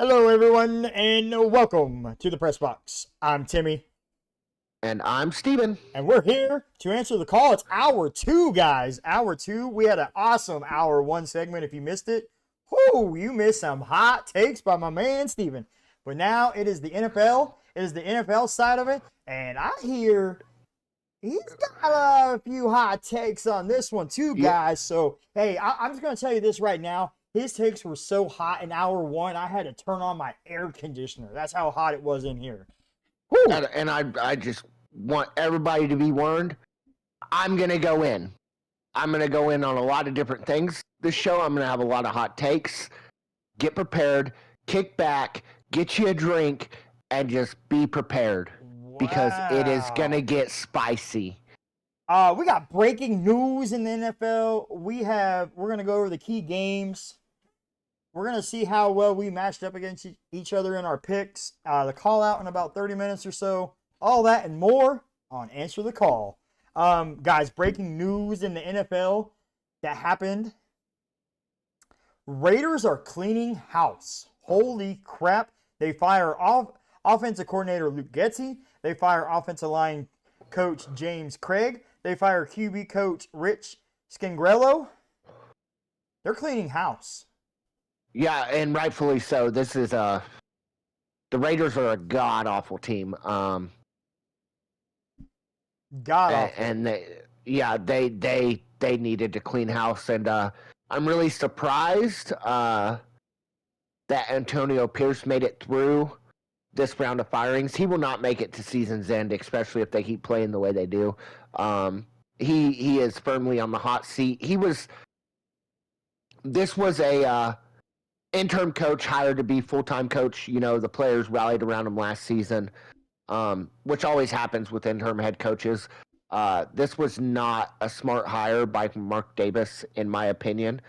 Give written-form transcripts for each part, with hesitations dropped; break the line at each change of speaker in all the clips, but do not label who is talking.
Hello, everyone, and welcome to the Press Box. I'm Timmy,
And I'm Steven.
and we're here to answer the call. It's hour two, guys. Hour two. We had an awesome hour one segment. If you missed it, whoo, you missed some hot takes by my man Steven. But now it is the NFL. It is the NFL side of it, and I hear he's got a few hot takes on this one too, guys. So, hey, I'm just going to tell you this right now. His takes were so hot in hour one, I had to turn on my air conditioner. That's how hot it was in here.
Woo. And I just want everybody to be warned. I'm going to go in. I'm going to go in on a lot of different things this show. I'm going to have a lot of hot takes. Get prepared. Kick back. Get you a drink. And just be prepared. Wow. Because it is going to get spicy.
We got breaking news in the NFL. We're going to go over the key games. We're going to see how well we matched up against each other in our picks. The call out in about 30 minutes or so. All that and more on Answer the Call. Guys, breaking news in the NFL that happened. Raiders are cleaning house. Holy crap. They fire offensive coordinator Luke Getsy. They fire offensive line coach James Craig. They fire QB coach Rich Scangarello. They're cleaning house.
Yeah, and rightfully so. This is the Raiders are a god-awful team.
God-awful.
And they needed to clean house, and I'm really surprised that Antonio Pierce made it through this round of firings. He will not make it to season's end, especially if they keep playing the way they do. He is firmly on the hot seat. This was a interim coach hired to be full-time coach. You know, the players rallied around him last season, which always happens with interim head coaches. This was not a smart hire by Mark Davis, in my opinion.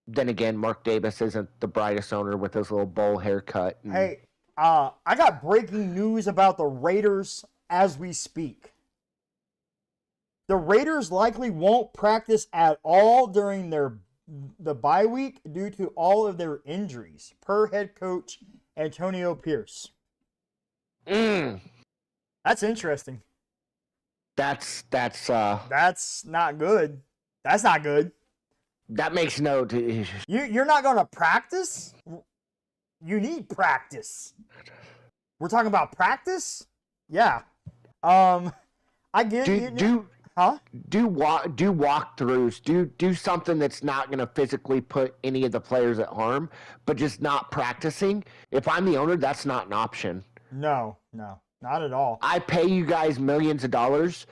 Then again, Mark Davis isn't the brightest owner with his little bowl haircut.
Hey, I got breaking news about the Raiders as we speak. The Raiders likely won't practice at all during the bye week due to all of their injuries, per head coach Antonio Pierce. That's interesting.
That's
not good. That's not good.
That makes no.
You're not going to practice? You need practice. We're talking about practice? Yeah. I get
do walkthroughs. Do something that's not going to physically put any of the players at harm, but just not practicing. If I'm the owner, that's not an option.
No, not at all.
I pay you guys millions of dollars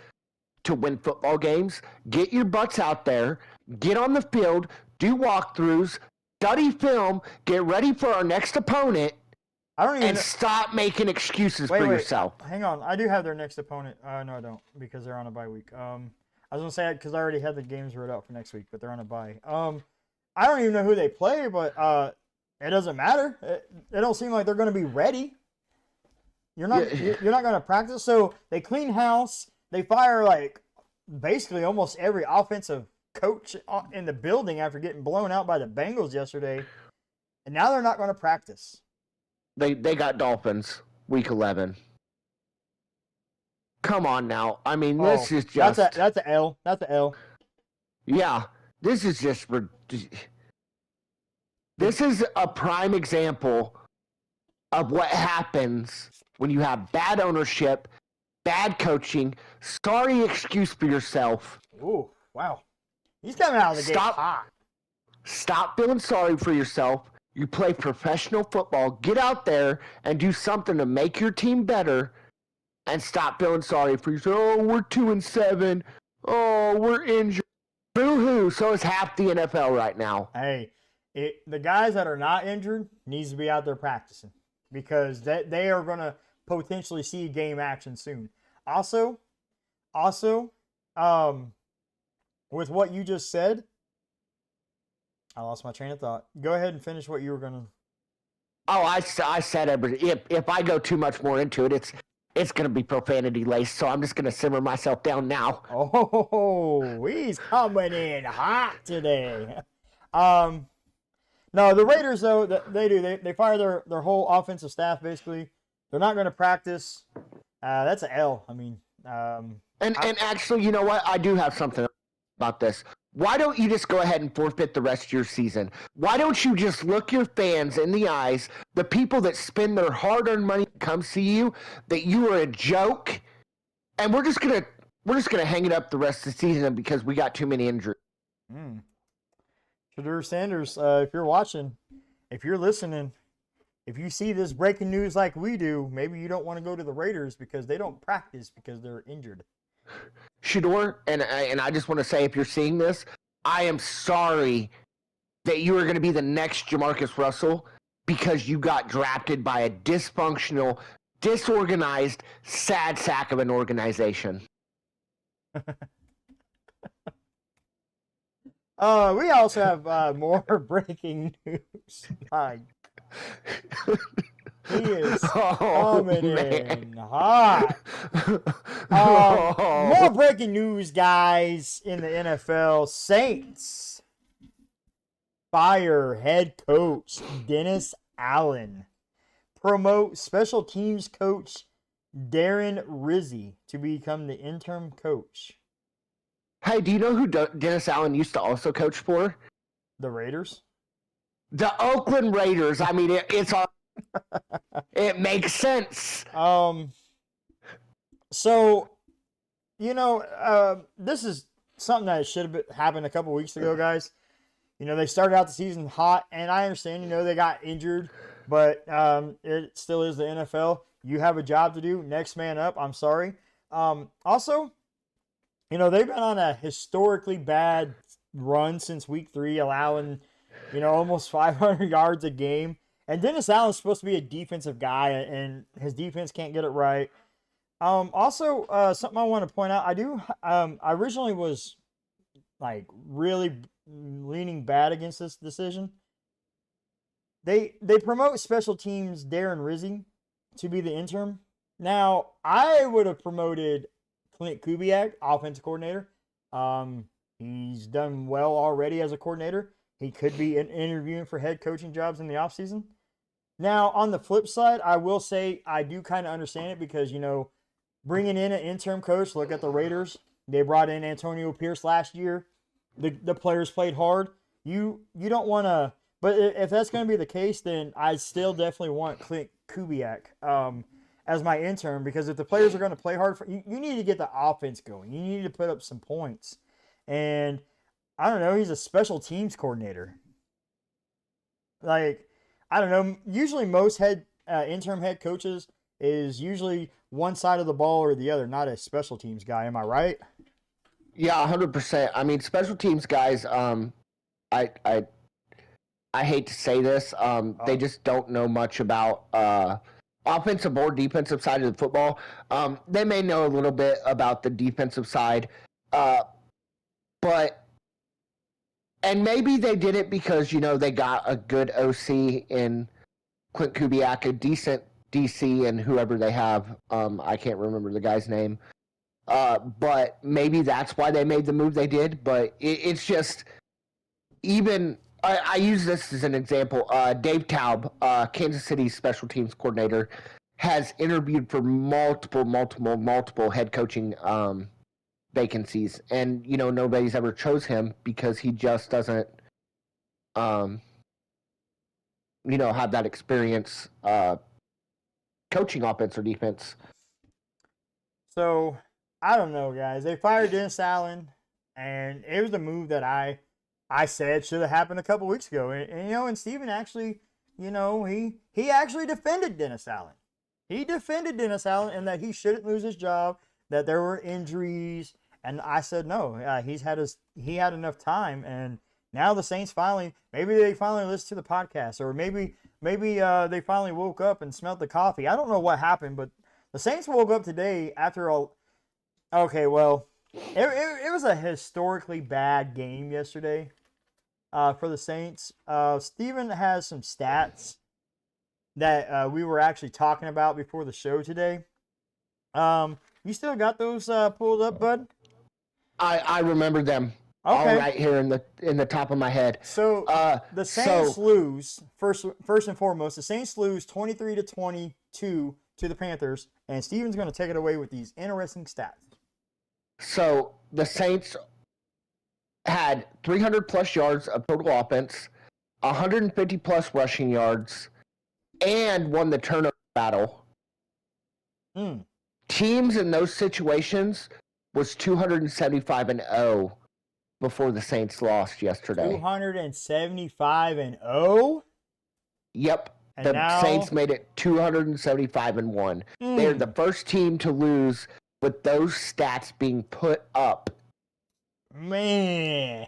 to win football games. Get your butts out there. Get on the field. Do walkthroughs. Study film. Get ready for our next opponent. Stop making excuses for yourself.
Hang on. I do have their next opponent. No, I don't, because they're on a bye week. I was going to say it because I already had the games wrote out for next week, but they're on a bye. I don't even know who they play, but it doesn't matter. It don't seem like they're going to be ready. You're not going to practice. So they clean house. They fire like basically almost every offensive coach in the building after getting blown out by the Bengals yesterday. And now they're not going to practice.
They got Dolphins week 11. Come on now. I mean, this is just...
That's an L. That's an L.
Yeah. This is just... This is a prime example of what happens when you have bad ownership, bad coaching, sorry excuse for yourself.
Ooh, wow. He's coming out of the gate hot.
Stop feeling sorry for yourself. You play professional football. Get out there and do something to make your team better, and stop feeling sorry for yourself. Oh, we're 2-7. Oh, we're injured. Boo-hoo. So is half the NFL right now.
Hey, the guys that are not injured needs to be out there practicing, because they are going to potentially see game action soon. Also, with what you just said, I lost my train of thought. Go ahead and finish what you were going to.
Oh, I said everything. If I go too much more into it, it's going to be profanity laced, so I'm just going to simmer myself down now.
Oh, he's coming in hot today. No, the Raiders though they do. They fire their whole offensive staff basically. They're not going to practice. That's an L. I mean,
and actually, you know what? I do have something about this. Why don't you just go ahead and forfeit the rest of your season? Why don't you just look your fans in the eyes, the people that spend their hard-earned money to come see you, that you are a joke, and we're just gonna hang it up the rest of the season because we got too many injuries.
Shadur Sanders, if you're watching, if you're listening, if you see this breaking news like we do, maybe you don't want to go to the Raiders because they don't practice because they're injured.
Shador, and I just want to say, if you're seeing this, I am sorry that you are going to be the next Jamarcus Russell because you got drafted by a dysfunctional, disorganized, sad sack of an organization.
We also have more breaking news. He is coming in hot. More breaking news, guys, in the NFL. Saints fire head coach Dennis Allen. Promote special teams coach Darren Rizzi to become the interim coach.
Hey, do you know who Dennis Allen used to also coach for?
The Raiders?
The Oakland Raiders. I mean, it's all... It makes sense.
So, this is something that should have happened a couple weeks ago, guys. They started out the season hot, and I understand, they got injured, but it still is the NFL. You have a job to do. Next man up. I'm sorry. Also, they've been on a historically bad run since week 3, allowing, almost 500 yards a game. And Dennis Allen's supposed to be a defensive guy, and his defense can't get it right. Also, something I want to point out, I originally was really leaning bad against this decision. They promote special teams Darren Rizzi to be the interim. Now, I would have promoted Clint Kubiak, offensive coordinator. He's done well already as a coordinator. He could be interviewing for head coaching jobs in the offseason. Now, on the flip side, I will say I do kind of understand it because, bringing in an interim coach, look at the Raiders. They brought in Antonio Pierce last year. The players played hard. You don't want to, but if that's going to be the case, then I still definitely want Clint Kubiak as my interim because if the players are going to play hard, you need to get the offense going. You need to put up some points. And I don't know, he's a special teams coordinator. I don't know. Usually most interim head coaches is usually one side of the ball or the other, not a special teams guy. Am I right?
Yeah, 100%. I mean, special teams guys, I hate to say this, they just don't know much about offensive or defensive side of the football. They may know a little bit about the defensive side, but and maybe they did it because, they got a good OC in Clint Kubiak, a decent DC, and whoever they have. I can't remember the guy's name. But maybe that's why they made the move they did. But it's just, even, I use this as an example. Dave Taub, Kansas City special teams coordinator, has interviewed for multiple head coaching vacancies, and nobody's ever chose him because he just doesn't have that experience coaching offense or defense.
So I don't know, guys. They fired Dennis Allen, and it was a move that I said should have happened a couple weeks ago. And Steven actually, he actually defended Dennis Allen. He defended Dennis Allen and that he shouldn't lose his job, that there were injuries. And I said, no, he had enough time. And now the Saints maybe they finally listened to the podcast, or maybe they finally woke up and smelled the coffee. I don't know what happened, but the Saints woke up today after okay, well, it was a historically bad game yesterday for the Saints. Steven has some stats that we were actually talking about before the show today. You still got those pulled up, bud?
I remember them. all
Okay.
right here in the top of my head.
So the Saints lose first and foremost. The Saints lose 23-22 to the Panthers, and Steven's going to take it away with these interesting stats.
So the Saints had 300 plus yards of total offense, 150 plus rushing yards, and won the turnover battle. Teams in those situations was 275-0 before the Saints lost yesterday.
275-0?
Yep.
And
the
now,
Saints made it 275-1. They're the first team to lose with those stats being put up.
Man.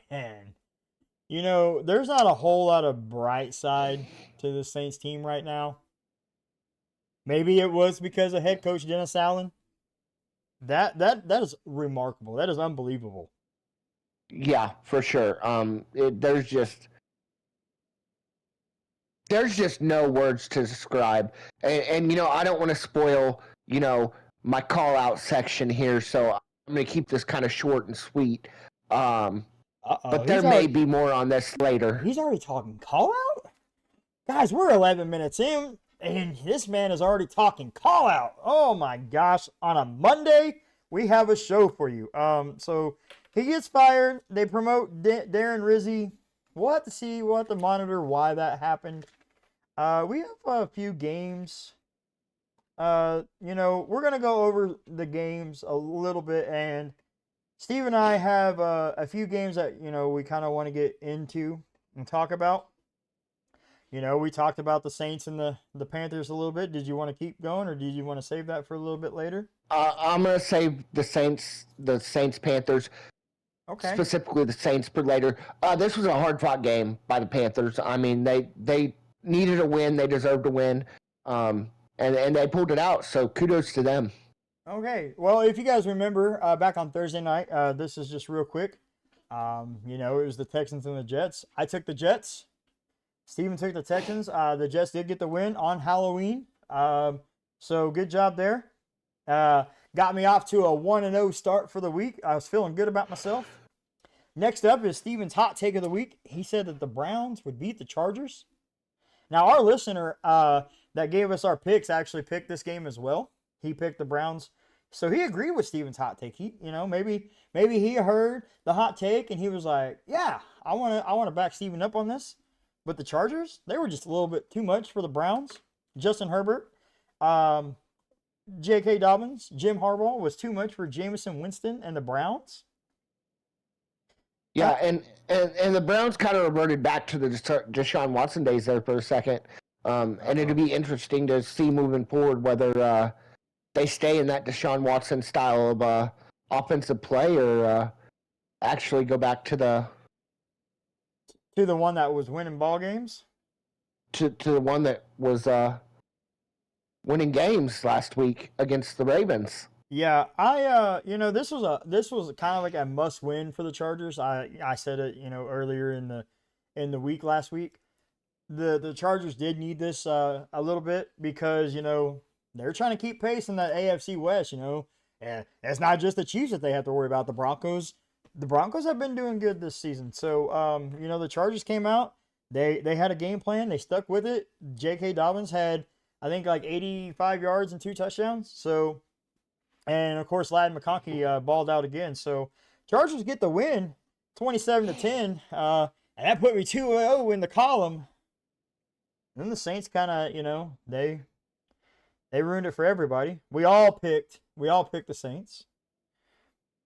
You know, there's not a whole lot of bright side to the Saints team right now. Maybe it was because of head coach Dennis Allen. That is remarkable. That is unbelievable.
Yeah, for sure. There's just no words to describe. And you know, I don't want to spoil, you know, my call out section here, so I'm going to keep this kind of short and sweet. But there may be more on this later.
He's already talking call out? Guys, we're 11 minutes in, and this man is already talking call out. Oh my gosh. On a Monday, we have a show for you. So he gets fired. They promote Darren Rizzi. We'll have to see. We'll have to monitor why that happened. We have a few games. You know, we're going to go over the games a little bit, and Steve and I have a few games that, you know, we kind of want to get into and talk about. You know, we talked about the Saints and the Panthers a little bit. Did you want to keep going, or did you want to save that for a little bit later?
I'm going to save the Saints Panthers. Okay. Specifically the Saints for later. This was a hard-fought game by the Panthers. I mean, they needed a win. They deserved to win. And they pulled it out, so kudos to them.
Okay. Well, if you guys remember, back on Thursday night, this is just real quick. You know, it was the Texans and the Jets. I took the Jets. Steven took the Texans. The Jets did get the win on Halloween. So good job there. Got me off to a 1-0 start for the week. I was feeling good about myself. Next up is Steven's hot take of the week. He said that the Browns would beat the Chargers. Now, our listener that gave us our picks actually picked this game as well. He picked the Browns. So he agreed with Steven's hot take. He, you know, maybe he heard the hot take and he was like, yeah, I want to back Steven up on this. But the Chargers, they were just a little bit too much for the Browns. Justin Herbert, J.K. Dobbins, Jim Harbaugh was too much for Jameson Winston and the Browns.
Yeah, and the Browns kind of reverted back to the Deshaun Watson days there for a second. And it'll be interesting to see moving forward whether they stay in that Deshaun Watson style of offensive play or actually go back to the
one that was winning ball games.
To the one that was winning games last week against the Ravens.
Yeah, you know, this was kind of like a must win for the Chargers. I said it, you know, earlier in the week last week. The Chargers did need this a little bit because, you know, they're trying to keep pace in that AFC West, you know. And it's not just the Chiefs that they have to worry about. The Broncos have been doing good this season. So, you know, the Chargers came out. They had a game plan. They stuck with it. J.K. Dobbins had, I think, like 85 yards and 2 touchdowns. So, and of course, Ladd McConkey balled out again. So, Chargers get the win, 27-10. And that put me 2-0 in the column. And then the Saints kind of, you know, they ruined it for everybody. We all picked the Saints.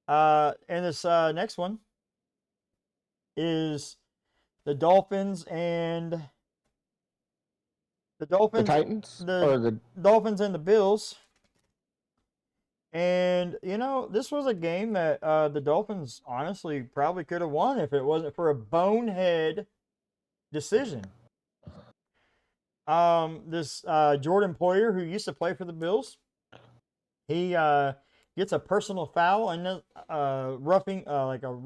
And this next one is the Dolphins and the
Titans,
the Dolphins and the Bills. And you know, this was a game that the Dolphins honestly probably could have won if it wasn't for a bonehead decision. This Jordan Poyer, who used to play for the Bills, he gets a personal foul and roughing, like a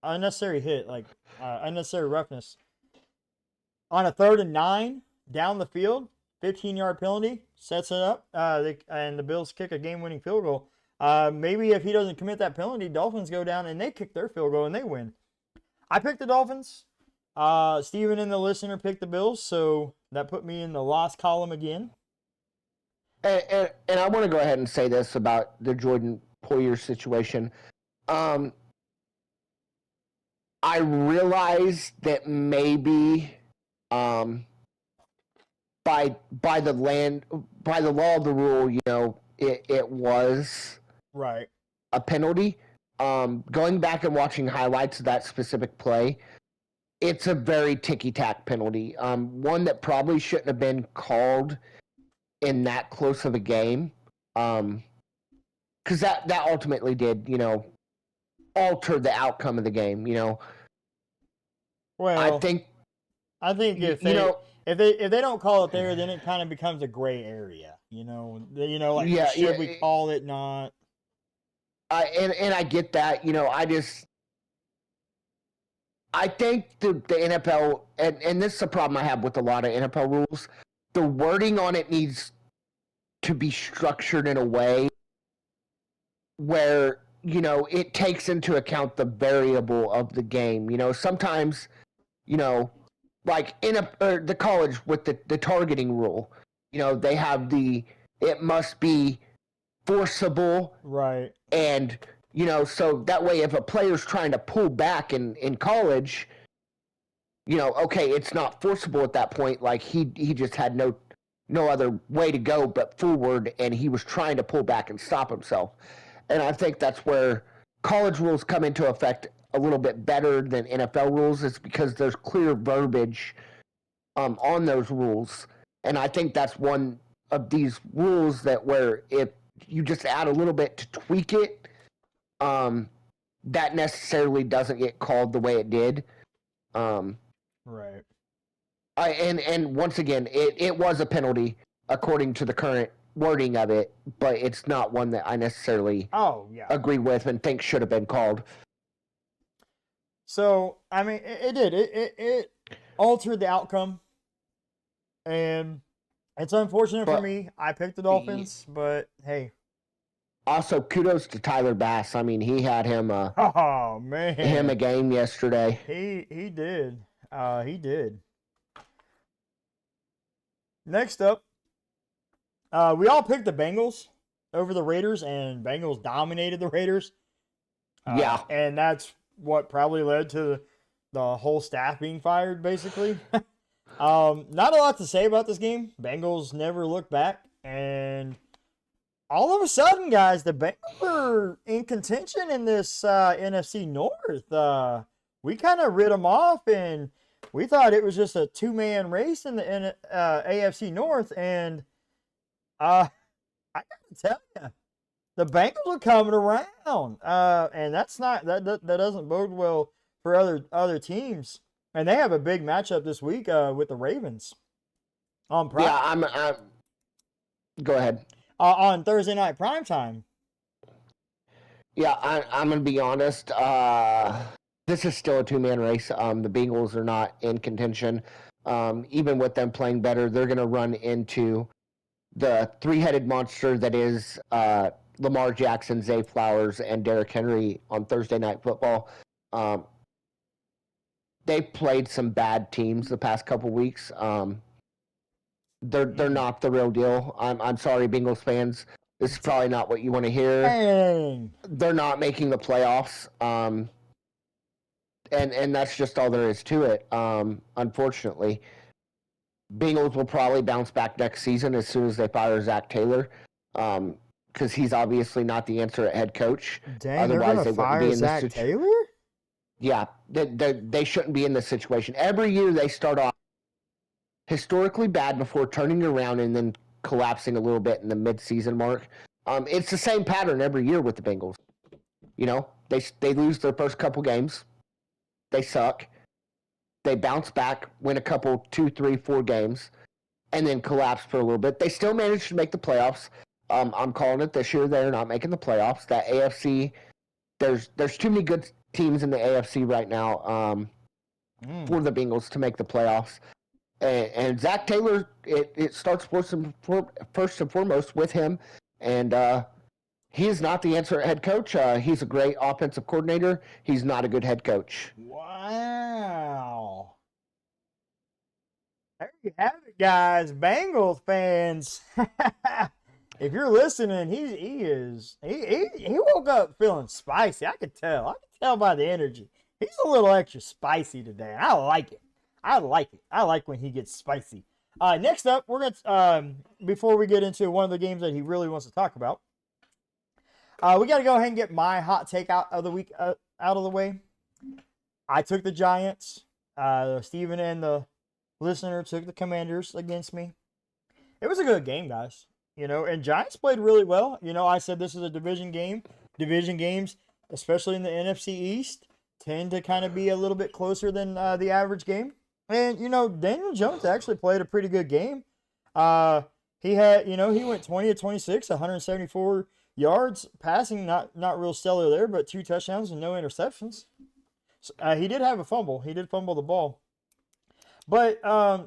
unnecessary hit, like unnecessary roughness on a 3rd and 9 down the field. 15-yard penalty sets it up, and the Bills kick a game-winning field goal. Maybe if he doesn't commit that penalty, Dolphins go down and they kick their field goal and they win. I picked the Dolphins. Steven and the listener picked the Bills, so that put me in the loss column again.
And I want to go ahead and say this about the Jordan Poyer situation. I realize that maybe by the law of the rule, it was
Right.
a penalty. Going back and watching highlights of that specific play, it's a very ticky-tack penalty. One that probably shouldn't have been called in that close of a game. Because that ultimately did, alter the outcome of the game.
Well,
I think
if they don't call it there, then it kind of becomes a gray area. Should we call it? Not.
And I get that. I think the NFL, and this is a problem I have with a lot of NFL rules. The wording on it needs to be structured in a way where it takes into account the variable of the game. Sometimes, like the college with the targeting rule, they have it must be forcible,
right?
And so that way, if a player's trying to pull back in college, okay, it's not forcible at that point. Like he just had no other way to go but forward, and he was trying to pull back and stop himself. And I think that's where college rules come into effect a little bit better than NFL rules. It's because there's clear verbiage on those rules, and I think that's one of these rules that where if you just add a little bit to tweak it, that necessarily doesn't get called the way it did.
Right.
And once again, it was a penalty according to the current wording of it, but it's not one that I necessarily agree with and think should have been called.
So, I mean, it did. It altered the outcome, and it's unfortunate for me. I picked the Dolphins, but hey.
Also, kudos to Tyler Bass. I mean, he had him a game yesterday.
He did. He did. Next up, we all picked the Bengals over the Raiders, and Bengals dominated the Raiders.
Yeah.
And that's what probably led to the whole staff being fired, basically. Not a lot to say about this game. Bengals never looked back, and all of a sudden, guys, the Bengals were in contention in this NFC North. We kind of rid them off, and we thought it was just a two-man race in the AFC North, and I got to tell you, the Bengals are coming around, and that doesn't bode well for other teams. And they have a big matchup this week with the Ravens. On Prime.
Yeah, I'm. Go ahead.
On Thursday night primetime.
Yeah, I'm gonna be honest. This is still a two-man race. The Bengals are not in contention. Even with them playing better, they're gonna run into the three-headed monster that is Lamar Jackson, Zay Flowers, and Derrick Henry on Thursday Night Football. They've played some bad teams the past couple weeks. They're not the real deal. I'm sorry, Bengals fans. This is probably not what you want to hear.
Dang.
They're not making the playoffs. And that's just all there is to it. Unfortunately, Bengals will probably bounce back next season as soon as they fire Zach Taylor, because he's obviously not the answer at head coach.
Dang, otherwise they wouldn't be in Zach Taylor?
Yeah, they shouldn't be in this situation. Every year they start off historically bad before turning around and then collapsing a little bit in the mid-season mark. It's the same pattern every year with the Bengals. They lose their first couple games. They suck. They bounce back, win a couple, 2, 3, 4 games, and then collapse for a little bit. They still manage to make the playoffs. I'm calling it this year. They're not making the playoffs. That AFC, there's too many good teams in the AFC right now for the Bengals to make the playoffs. And Zach Taylor, it starts first and foremost with him. And He is not the answer at head coach. He's a great offensive coordinator. He's not a good head coach.
Wow. There you have it, guys. Bengals fans. If you're listening, he woke up feeling spicy. I could tell. I could tell by the energy. He's a little extra spicy today. I like it. I like it. I like when he gets spicy. Next up, we're gonna before we get into one of the games that he really wants to talk about, we got to go ahead and get my hot take out of the week out of the way. I took the Giants. Steven and the listener took the Commanders against me. It was a good game, guys. And Giants played really well. I said this is a division game. Division games, especially in the NFC East, tend to kind of be a little bit closer than the average game. And, Daniel Jones actually played a pretty good game. He went 20 of 26, 174 yards passing, not real stellar there, but 2 touchdowns and no interceptions. So, he did have a fumble. He did fumble the ball. But,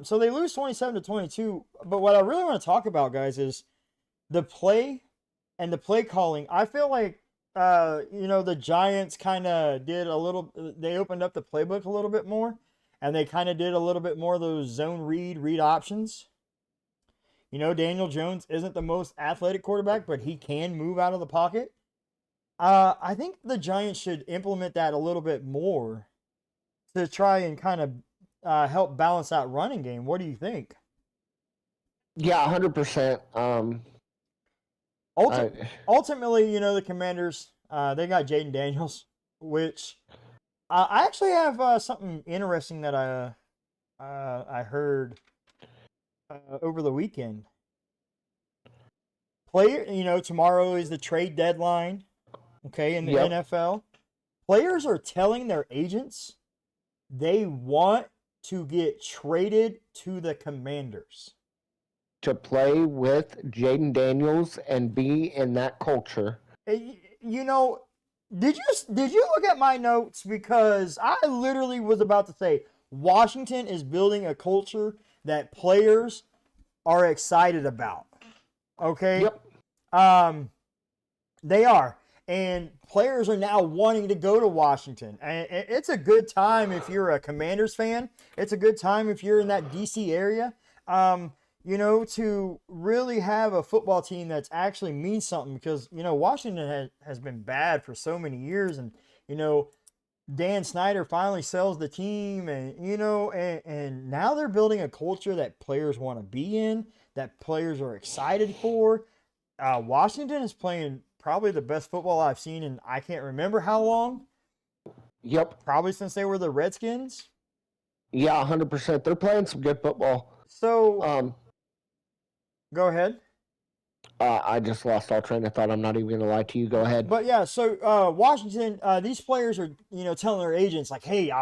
so they lose 27 to 22. But what I really want to talk about, guys, is the play and the play calling. I feel like, the Giants kind of they opened up the playbook a little bit more. And they kind of did a little bit more of those zone read options. Daniel Jones isn't the most athletic quarterback, but he can move out of the pocket. I think the Giants should implement that a little bit more to try and kind of help balance that running game. What do you think?
Yeah, 100%.
Ultimately, the Commanders, they got Jaden Daniels, which I actually have something interesting that I heard over the weekend. Tomorrow is the trade deadline, okay, in the NFL. Players are telling their agents they want to get traded to the Commanders.
To play with Jaden Daniels and be in that culture.
Did you look at my notes? Because I literally was about to say Washington is building a culture that players are excited about. Okay?
Yep.
They are. And players are now wanting to go to Washington. And it's a good time if you're a Commanders fan. It's a good time if you're in that DC area. To really have a football team that's actually means something, because, Washington has been bad for so many years, and, Dan Snyder finally sells the team, and, and now they're building a culture that players want to be in, that players are excited for. Washington is playing probably the best football I've seen in I can't remember how long.
Yep.
Probably since they were the Redskins.
Yeah, 100%. They're playing some good football.
So, go ahead.
I just lost all train of thought. I'm not even going to lie to you. Go ahead.
But yeah, so Washington, these players are, telling their agents like, hey,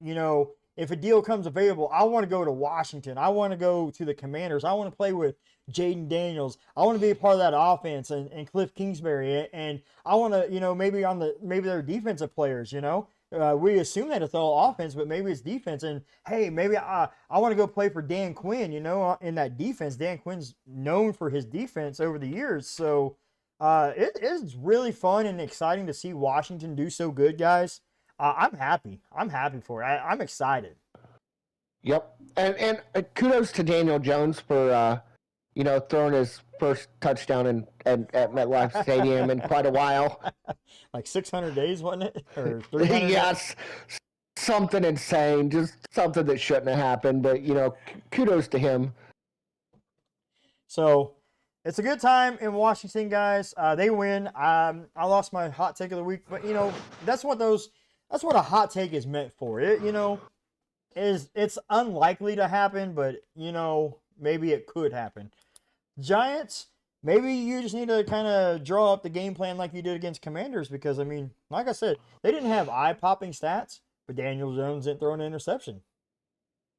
if a deal comes available, I want to go to Washington. I want to go to the Commanders. I want to play with Jaden Daniels. I want to be a part of that offense and Cliff Kingsbury. And I want to, maybe they're defensive players, we assume that it's all offense, but maybe it's defense. And hey, maybe I want to go play for Dan Quinn, in that defense. Dan Quinn's known for his defense over the years. So it is really fun and exciting to see Washington do so good, guys. I'm happy. I'm happy for it. I'm excited.
Yep. And kudos to Daniel Jones for, throwing his first touchdown at MetLife Stadium in quite a while.
Like 600 days, wasn't it? Or 300
Yes. Something insane. Just something that shouldn't have happened. But, kudos to him.
So, it's a good time in Washington, guys. They win. I lost my hot take of the week. But, that's what a hot take is meant for. It's unlikely to happen, but, maybe it could happen. Giants, maybe you just need to kind of draw up the game plan like you did against Commanders, because, like I said, they didn't have eye-popping stats, but Daniel Jones didn't throw an interception.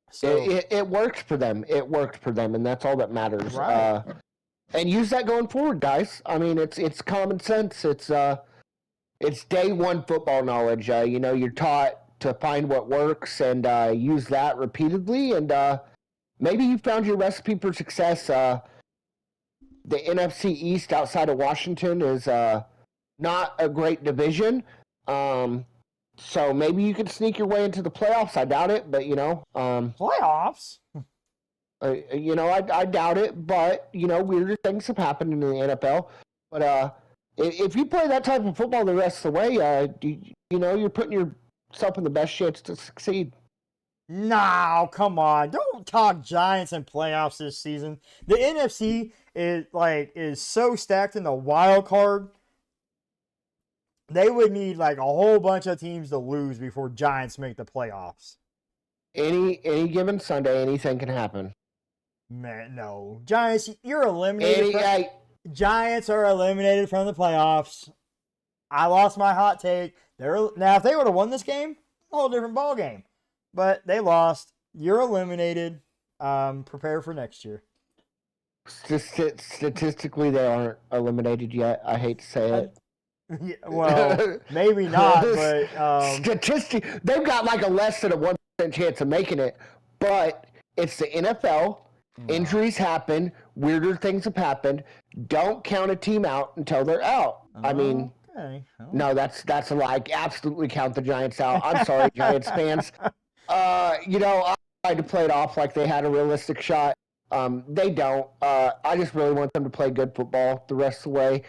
So it worked for them. It worked for them, and that's all that matters.
Right.
And use that going forward, guys. It's common sense. It's day one football knowledge. You're taught to find what works and use that repeatedly, and maybe you found your recipe for success the NFC East outside of Washington is not a great division. So maybe you could sneak your way into the playoffs. I doubt it, but
Playoffs?
I doubt it. But weirder things have happened in the NFL. But if you play that type of football the rest of the way, you're putting yourself in the best chance to succeed.
No, come on. Don't talk Giants and playoffs this season. The NFC is so stacked in the wild card. They would need like a whole bunch of teams to lose before Giants make the playoffs.
Any given Sunday, anything can happen.
Man, no. Giants, you're eliminated. Giants are eliminated from the playoffs. I lost my hot take. Now, if they would have won this game, a whole different ball game. But they lost. You're eliminated. Prepare for next year.
Statistically, they aren't eliminated yet. I hate to say it.
Yeah, well, maybe not, but
they've got like a less than a 1% chance of making it. But it's the NFL. Injuries happen. Weirder things have happened. Don't count a team out until they're out.
Okay.
No, that's a lie. Absolutely count the Giants out. I'm sorry, Giants fans. I tried to play it off like they had a realistic shot. They don't. I just really want them to play good football the rest of the way.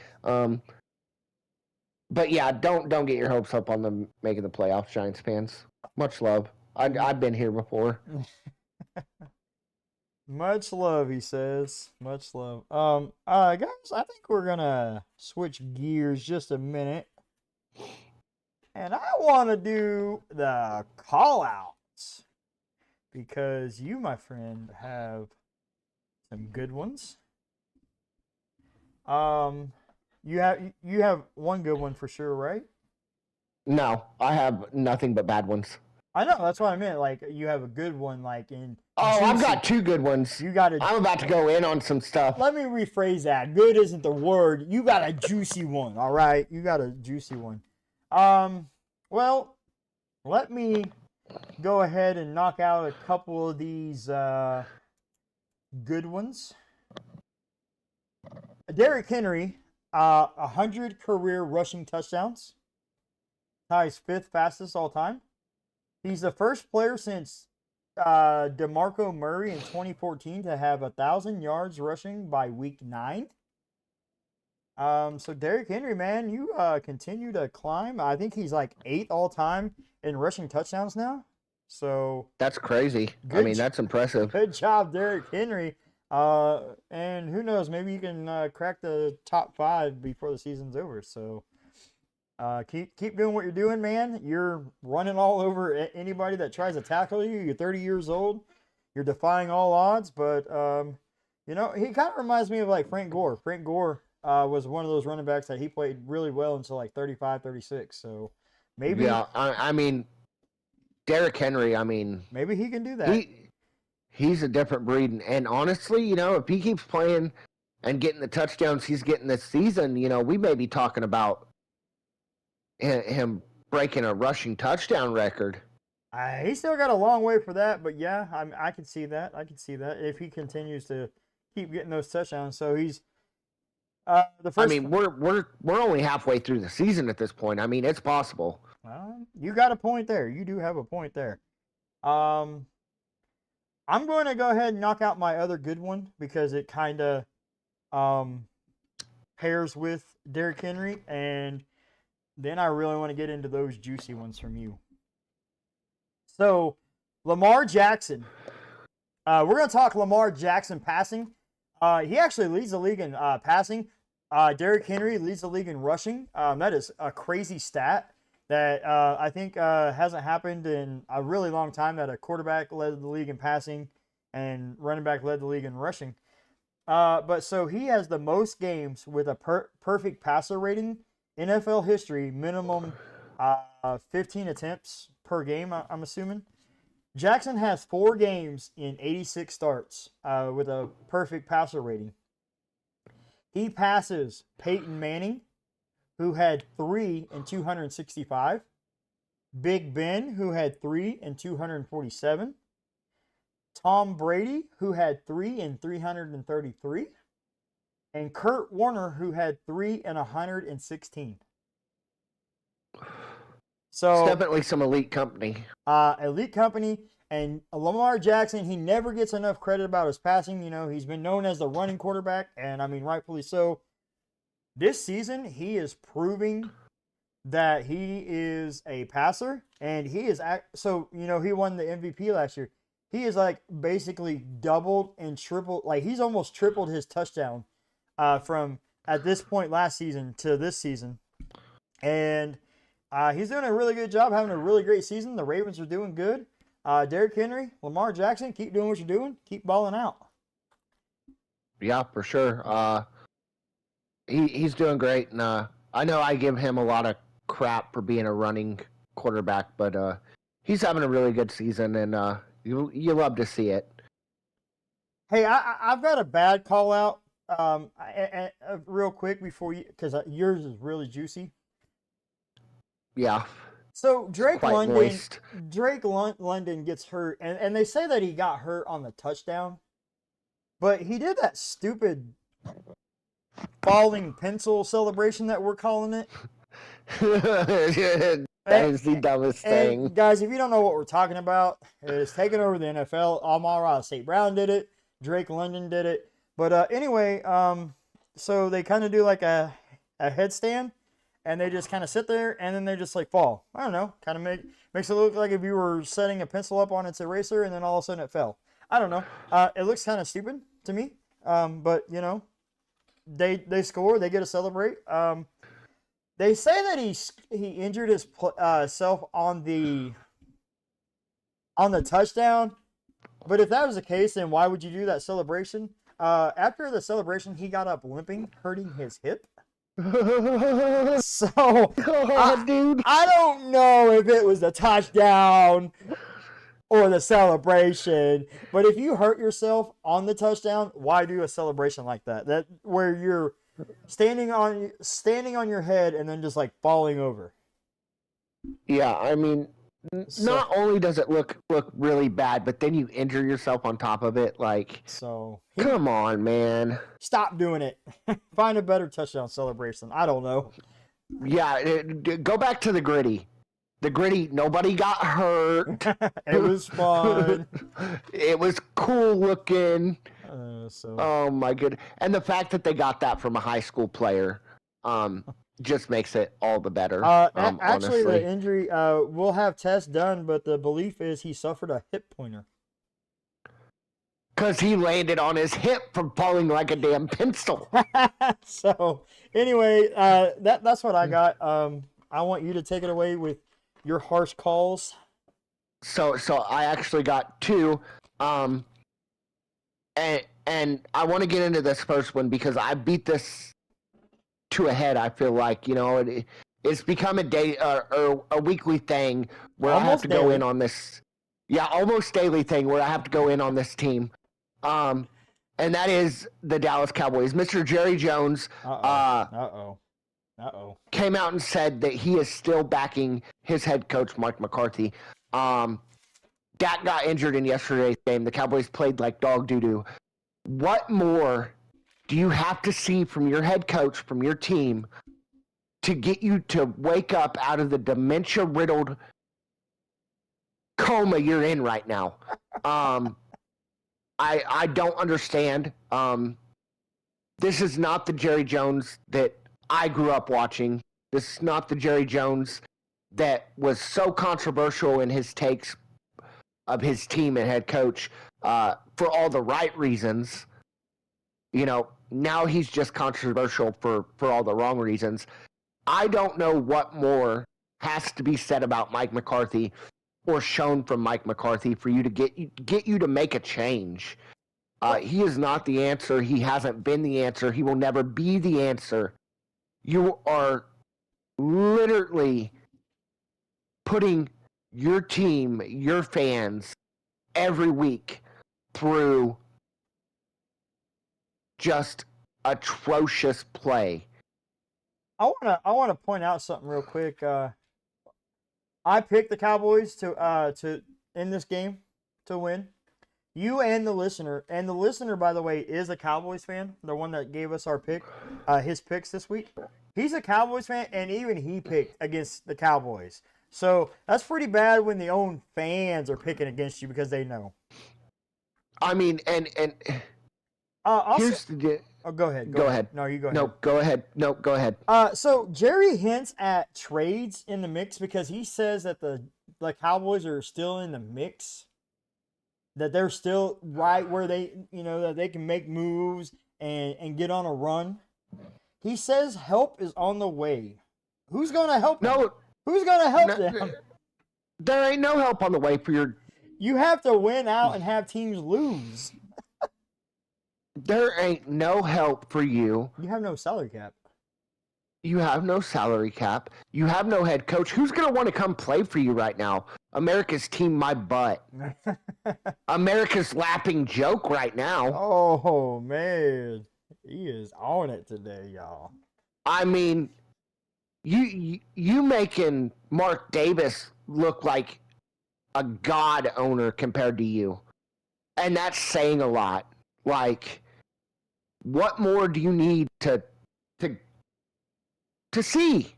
But yeah, don't get your hopes up on them making the playoffs, Giants fans. Much love. I've been here before.
Much love, he says. Much love. Guys, I think we're gonna switch gears just a minute. And I want to do the call outs because you, my friend, have some good ones. You have one good one for sure, right?
No, I have nothing but bad ones.
I know, that's what I meant. Like you have a good one, like in.
Oh, juicy. I've got two good ones. I'm about to go in on some stuff.
Let me rephrase that. Good isn't the word. You got a juicy one, all right? You got a juicy one. Well, let me go ahead and knock out a couple of these good ones. Derrick Henry, 100 career rushing touchdowns. Ties 5th fastest all time. He's the first player since DeMarco Murray in 2014 to have 1,000 yards rushing by week 9. So Derrick Henry, man, you continue to climb. I think he's like 8th all time in rushing touchdowns now. So
that's crazy. That's impressive.
Good job, Derrick Henry. And who knows, maybe you can crack the top 5 before the season's over. So keep doing what you're doing, man. You're running all over anybody that tries to tackle you. You're 30 years old. You're defying all odds. But he kind of reminds me of like Frank Gore. Frank Gore was one of those running backs that he played really well until like 35, 36. So maybe.
Yeah, Derrick Henry,
maybe he can do that.
He's a different breed. And honestly, if he keeps playing and getting the touchdowns he's getting this season, we may be talking about him breaking a rushing touchdown record.
He's still got a long way for that, but yeah, I can see that. I can see that if he continues to keep getting those touchdowns. So he's the first.
We're only halfway through the season at this point. It's possible.
You got a point there. You do have a point there. I'm going to go ahead and knock out my other good one because it kind of pairs with Derrick Henry, and then I really want to get into those juicy ones from you. So, Lamar Jackson. We're going to talk Lamar Jackson passing. He actually leads the league in passing. Derrick Henry leads the league in rushing. That is a crazy stat that I think hasn't happened in a really long time, that a quarterback led the league in passing and running back led the league in rushing. But so he has the most games with a perfect passer rating. NFL history, minimum 15 attempts per game, I'm assuming. Jackson has 4 games in 86 starts with a perfect passer rating. He passes Peyton Manning, who had 3 in 265. Big Ben, who had 3 in 247. Tom Brady, who had 3 in 333. and Kurt Warner, who had 3 and 116.
It's
So
definitely some elite company.
elite company. And Lamar Jackson, he never gets enough credit about his passing. You know, he's been known as the running quarterback, and I mean, rightfully so. This season, he is proving that he is a passer, and he is so you know he won the MVP last year. He is like basically doubled and tripled, like he's almost tripled his touchdown from at this point last season to this season, and he's doing a really good job, having a really great season. The Ravens are doing good. Derrick Henry, Lamar Jackson, keep doing what you're doing, keep balling out.
Yeah, for sure. He's doing great, and I know I give him a lot of crap for being a running quarterback, but he's having a really good season, and you love to see it.
Hey, I've got a bad call out. Real quick before you, because yours is really juicy.
Yeah.
So Drake
quite
London,
moist.
London gets hurt, and they say that he got hurt on the touchdown, but he did that stupid falling pencil celebration that we're calling it.
That is the dumbest thing.
And guys, if you don't know what we're talking about, it's taking over the NFL. Amon-Ra St. Brown did it. Drake London did it. But anyway, so they kind of do like a headstand, and they just kind of sit there, and then they just like fall. I don't know, kind of makes it look like if you were setting a pencil up on its eraser, and then all of a sudden it fell. I don't know. It looks kind of stupid to me. But you know, they score, they get to celebrate. They say that he injured his self on the touchdown, but if that was the case, then why would you do that celebration? After the celebration, he got up limping, hurting his hip. So,
Dude.
I don't know if it was the touchdown or the celebration, but if you hurt yourself on the touchdown, why do a celebration like that? That where you're standing on your head and then just like falling over.
Yeah, I mean, not only does it look really bad, but then you injure yourself on top of it. Like, come on, man.
Stop doing it. Find a better touchdown celebration. I don't know.
Yeah, go back to the gritty. The gritty, nobody got hurt.
It was fun.
It was cool looking. Oh my goodness. And the fact that they got that from a high school player just makes it all the better.
Actually,
honestly.
the injury, we'll have tests done, but the belief is he suffered a hip pointer.
Because he landed on his hip from falling like a damn pencil.
So, anyway, that's what I got. I want you to take it away with your harsh calls.
So I actually got 2. And I want to get into this first one because I beat this to a head. I feel like, you know, it's become a day or a weekly thing where I have to go in on this. Yeah, almost daily thing where I have to go in on this team. And that is the Dallas Cowboys. Mr. Jerry Jones came out and said that he is still backing his head coach, Mike McCarthy. Dak got injured in yesterday's game. The Cowboys played like dog doo-doo. What more do you have to see from your head coach, from your team, to get you to wake up out of the dementia-riddled coma you're in right now? I don't understand. This is not the Jerry Jones that I grew up watching. This is not the Jerry Jones that was so controversial in his takes of his team and head coach for all the right reasons. You know, now he's just controversial for all the wrong reasons. I don't know what more has to be said about Mike McCarthy or shown from Mike McCarthy for you to get you to make a change. He is not the answer. He hasn't been the answer. He will never be the answer. You are literally putting your team, your fans, every week through just atrocious play.
I wanna point out something real quick. I picked the Cowboys to in this game to win. You and the listener, by the way, is a Cowboys fan. The one that gave us our his picks this week. He's a Cowboys fan, and even he picked against the Cowboys. So that's pretty bad when the own fans are picking against you because they know.
I mean, and here's the.
Oh, go ahead.
Go ahead.
No, you go ahead.
No, go ahead. No, go ahead.
So Jerry hints at trades in the mix because he says that the Cowboys are still in the mix. That they're still right where they, that they can make moves and get on a run. He says help is on the way. Who's going to help them? Who's going to help them?
There ain't no help on the way for your...
You have to win out and have teams lose.
There ain't no help for you.
You have no salary cap.
You have no salary cap. You have no head coach. Who's going to want to come play for you right now? America's team my butt. America's laughing joke right now.
Oh, man. He is on it today, y'all.
I mean, you making Mark Davis look like a god owner compared to you. And that's saying a lot. Like, what more do you need to see?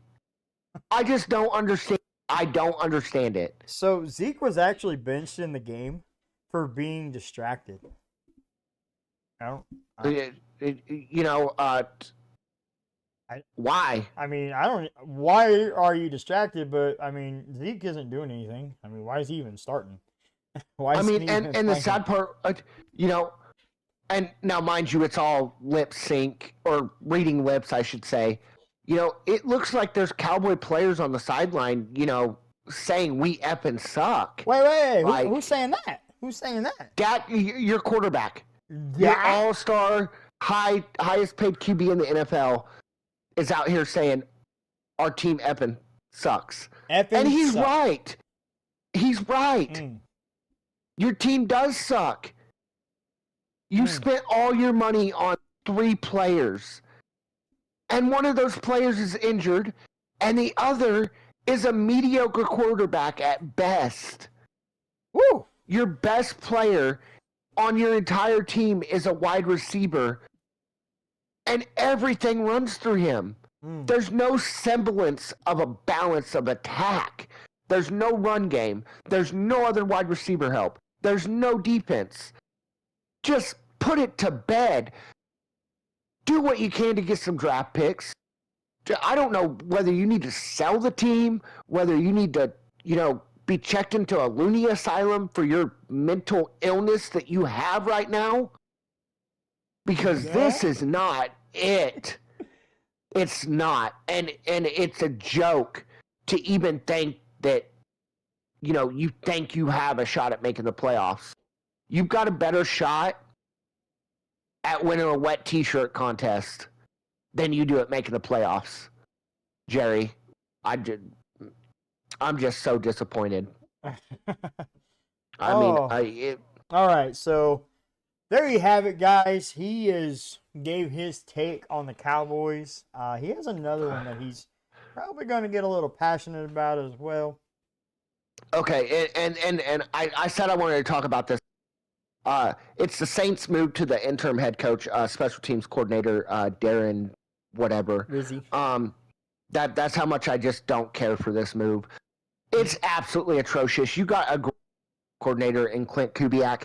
I just don't understand. I don't understand it.
So Zeke was actually benched in the game for being distracted.
Why?
I mean, I don't. Why are you distracted? But I mean, Zeke isn't doing anything. I mean, why is he even starting?
Why? I mean, and the sad part, and now mind you, it's all lip sync or reading lips, I should say. It looks like there's Cowboy players on the sideline, saying we effing suck.
Wait. Like, who's saying that? Who's saying that?
Dak, your quarterback. Your all-star, highest paid QB in the NFL is out here saying our team effing sucks. And he's right. He's right. Your team does suck. You spent all your money on 3 players. And one of those players is injured, and the other is a mediocre quarterback at best.
Woo!
Your best player on your entire team is a wide receiver, and everything runs through him. There's no semblance of a balance of attack. There's no run game. There's no other wide receiver help. There's no defense. Just put it to bed. Do what you can to get some draft picks. I don't know whether you need to sell the team, whether you need to, be checked into a loony asylum for your mental illness that you have right now. Because this is not it. It's not. And it's a joke to even think that, you think you have a shot at making the playoffs. You've got a better shot at winning a wet t-shirt contest than you do at making the playoffs. Jerry, I'm just so disappointed.
All right, so there you have it, guys. He gave his take on the Cowboys. He has another one that he's probably going to get a little passionate about as well.
Okay, and I said I wanted to talk about this. It's the Saints' move to the interim head coach, special teams coordinator, Darren whatever.
Rizzi.
That's how much I just don't care for this move. It's absolutely atrocious. You got a great coordinator in Clint Kubiak.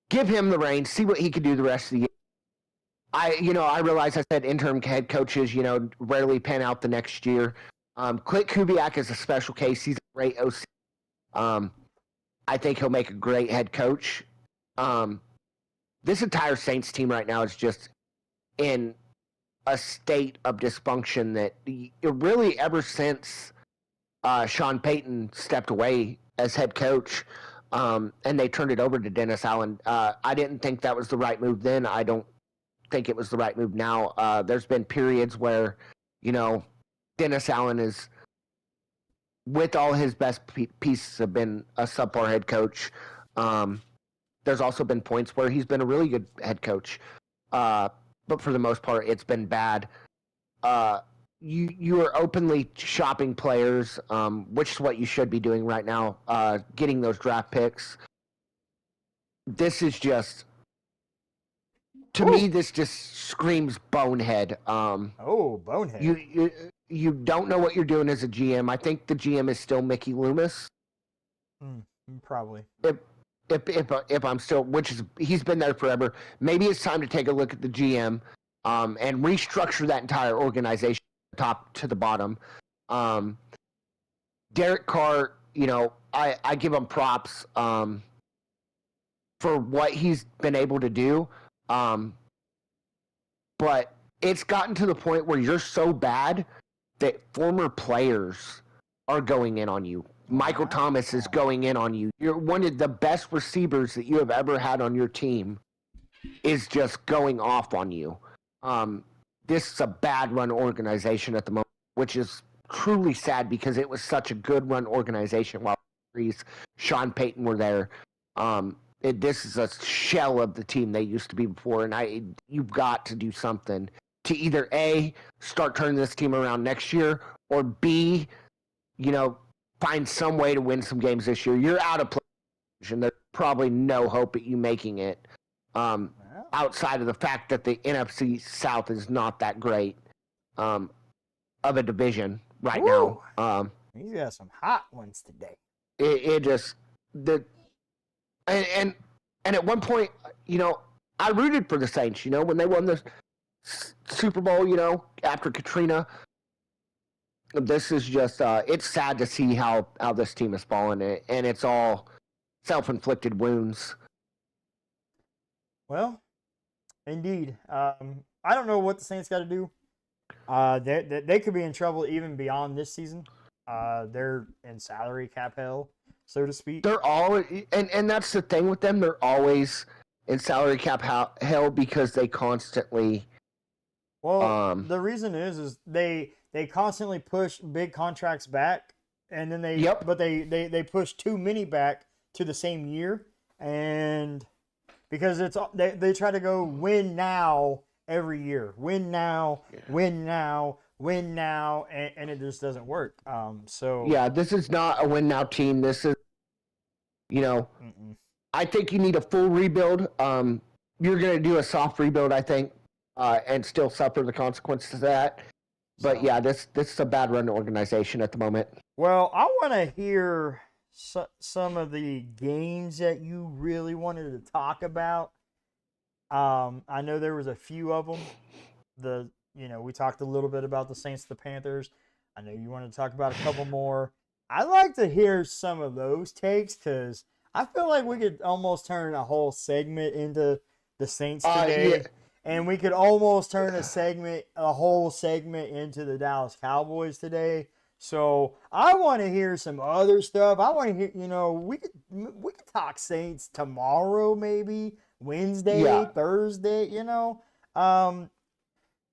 Give him the reins. See what he can do the rest of the year. I realize I said interim head coaches, rarely pan out the next year. Clint Kubiak is a special case. He's a great OC. I think he'll make a great head coach. This entire Saints team right now is just in a state of dysfunction that really ever since Sean Payton stepped away as head coach and they turned it over to Dennis Allen. I didn't think that was the right move then. I don't think it was the right move now. There's been periods where, Dennis Allen is, with all his best pieces, have been a subpar head coach. There's also been points where he's been a really good head coach. But for the most part, it's been bad. You are openly shopping players, which is what you should be doing right now, getting those draft picks. this is just, to
Woo.
me, this just screams bonehead.
Bonehead.
You don't know what you're doing as a GM. I think the GM is still Mickey Loomis.
Probably.
If I'm still, which is, he's been there forever. Maybe it's time to take a look at the GM and restructure that entire organization, top to the bottom. Derek Carr, I give him props for what he's been able to do. But it's gotten to the point where you're so bad that former players are going in on you. Michael Thomas is going in on you. You're one of the best receivers that you have ever had on your team is just going off on you. This is a bad run organization at the moment, which is truly sad because it was such a good run organization while Sean Payton were there. This is a shell of the team they used to be before, and you've got to do something to either A, start turning this team around next year, or B, find some way to win some games this year. You're out of play, and there's probably no hope at you making it. Outside of the fact that the NFC South is not that great of a division right now.
He's got some hot ones today.
And at one point, I rooted for the Saints, when they won the Super Bowl, after Katrina. This is just, it's sad to see how this team has fallen, and it's all self-inflicted wounds.
Well, indeed. I don't know what the Saints got to do. They could be in trouble even beyond this season. They're in salary cap hell, so to speak.
They're all, and that's the thing with them. They're always in salary cap hell because they constantly.
Well, the reason is they constantly push big contracts back, and then they push too many back to the same year, and because they try to go win now every year, win now, and it just doesn't work.
This is not a win now team. This is, I think you need a full rebuild. You're going to do a soft rebuild, I think, and still suffer the consequences of that. But this is a bad run organization at the moment.
Well, I want to hear some of the games that you really wanted to talk about. I know there was a few of them. We talked a little bit about the Saints, the Panthers. I know you wanted to talk about a couple more. I'd like to hear some of those takes because I feel like we could almost turn a whole segment into the Saints today. And we could almost turn a whole segment into the Dallas Cowboys today. So I want to hear some other stuff. I want to hear, we could talk Saints tomorrow, maybe Wednesday, Thursday.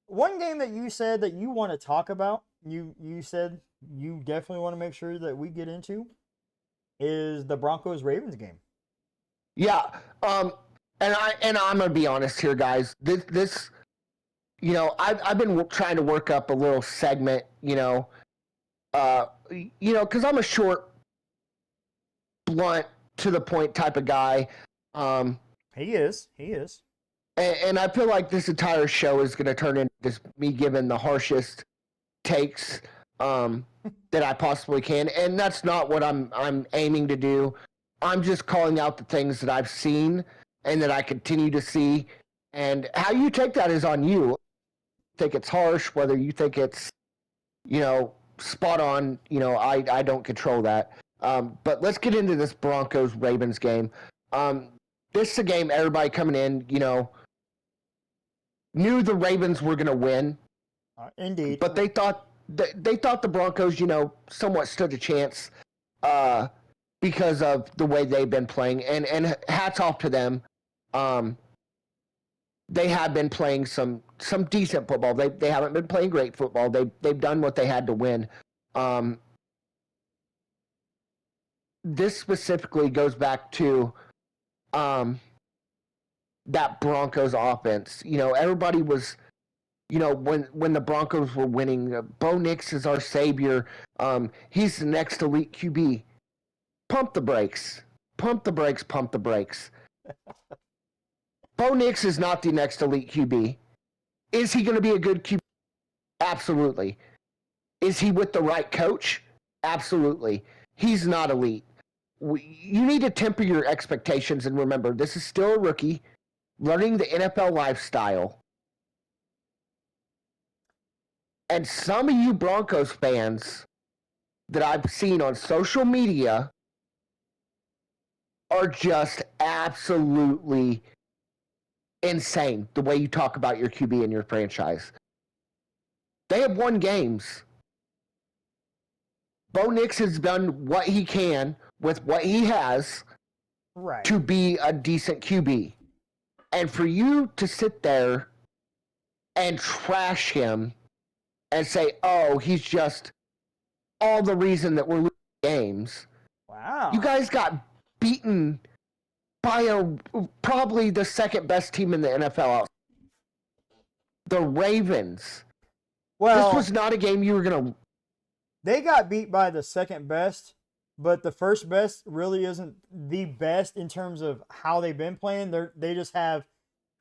One game that you said that you want to talk about, you said you definitely want to make sure that we get into, is the Broncos-Ravens game.
Yeah, and I'm gonna be honest here, guys. This I've been trying to work up a little segment, because I'm a short, blunt, to the point type of guy.
He is.
And I feel like this entire show is going to turn into just me giving the harshest takes that I possibly can, and that's not what I'm aiming to do. I'm just calling out the things that I've seen and that I continue to see, and how you take that is on you. Think it's harsh, whether you think it's spot on. I don't control that. But let's get into this Broncos-Ravens game. This is a game everybody coming in, knew the Ravens were going to win.
Indeed.
But they thought the Broncos, somewhat stood a chance because of the way they've been playing. And hats off to them. They have been playing some decent football. They haven't been playing great football. They've done what they had to win. This specifically goes back to that Broncos offense. Everybody was, when the Broncos were winning, Bo Nix is our savior. He's the next elite QB. Pump the brakes. Pump the brakes. Pump the brakes. Bo Nix is not the next elite QB. Is he going to be a good QB? Absolutely. Is he with the right coach? Absolutely. He's not elite. You need to temper your expectations and remember, this is still a rookie running the NFL lifestyle. And some of you Broncos fans that I've seen on social media are just absolutely insane the way you talk about your QB and your franchise. They have won games. Bo Nix has done what he can with what he has to be a decent QB. And for you to sit there and trash him and say, oh, he's just all the reason that we're losing games.
Wow.
You guys got beaten by probably the second best team in the NFL. The Ravens.
Well,
this was not a game you were going to...
They got beat by the second best, but the first best really isn't the best in terms of how they've been playing. They just have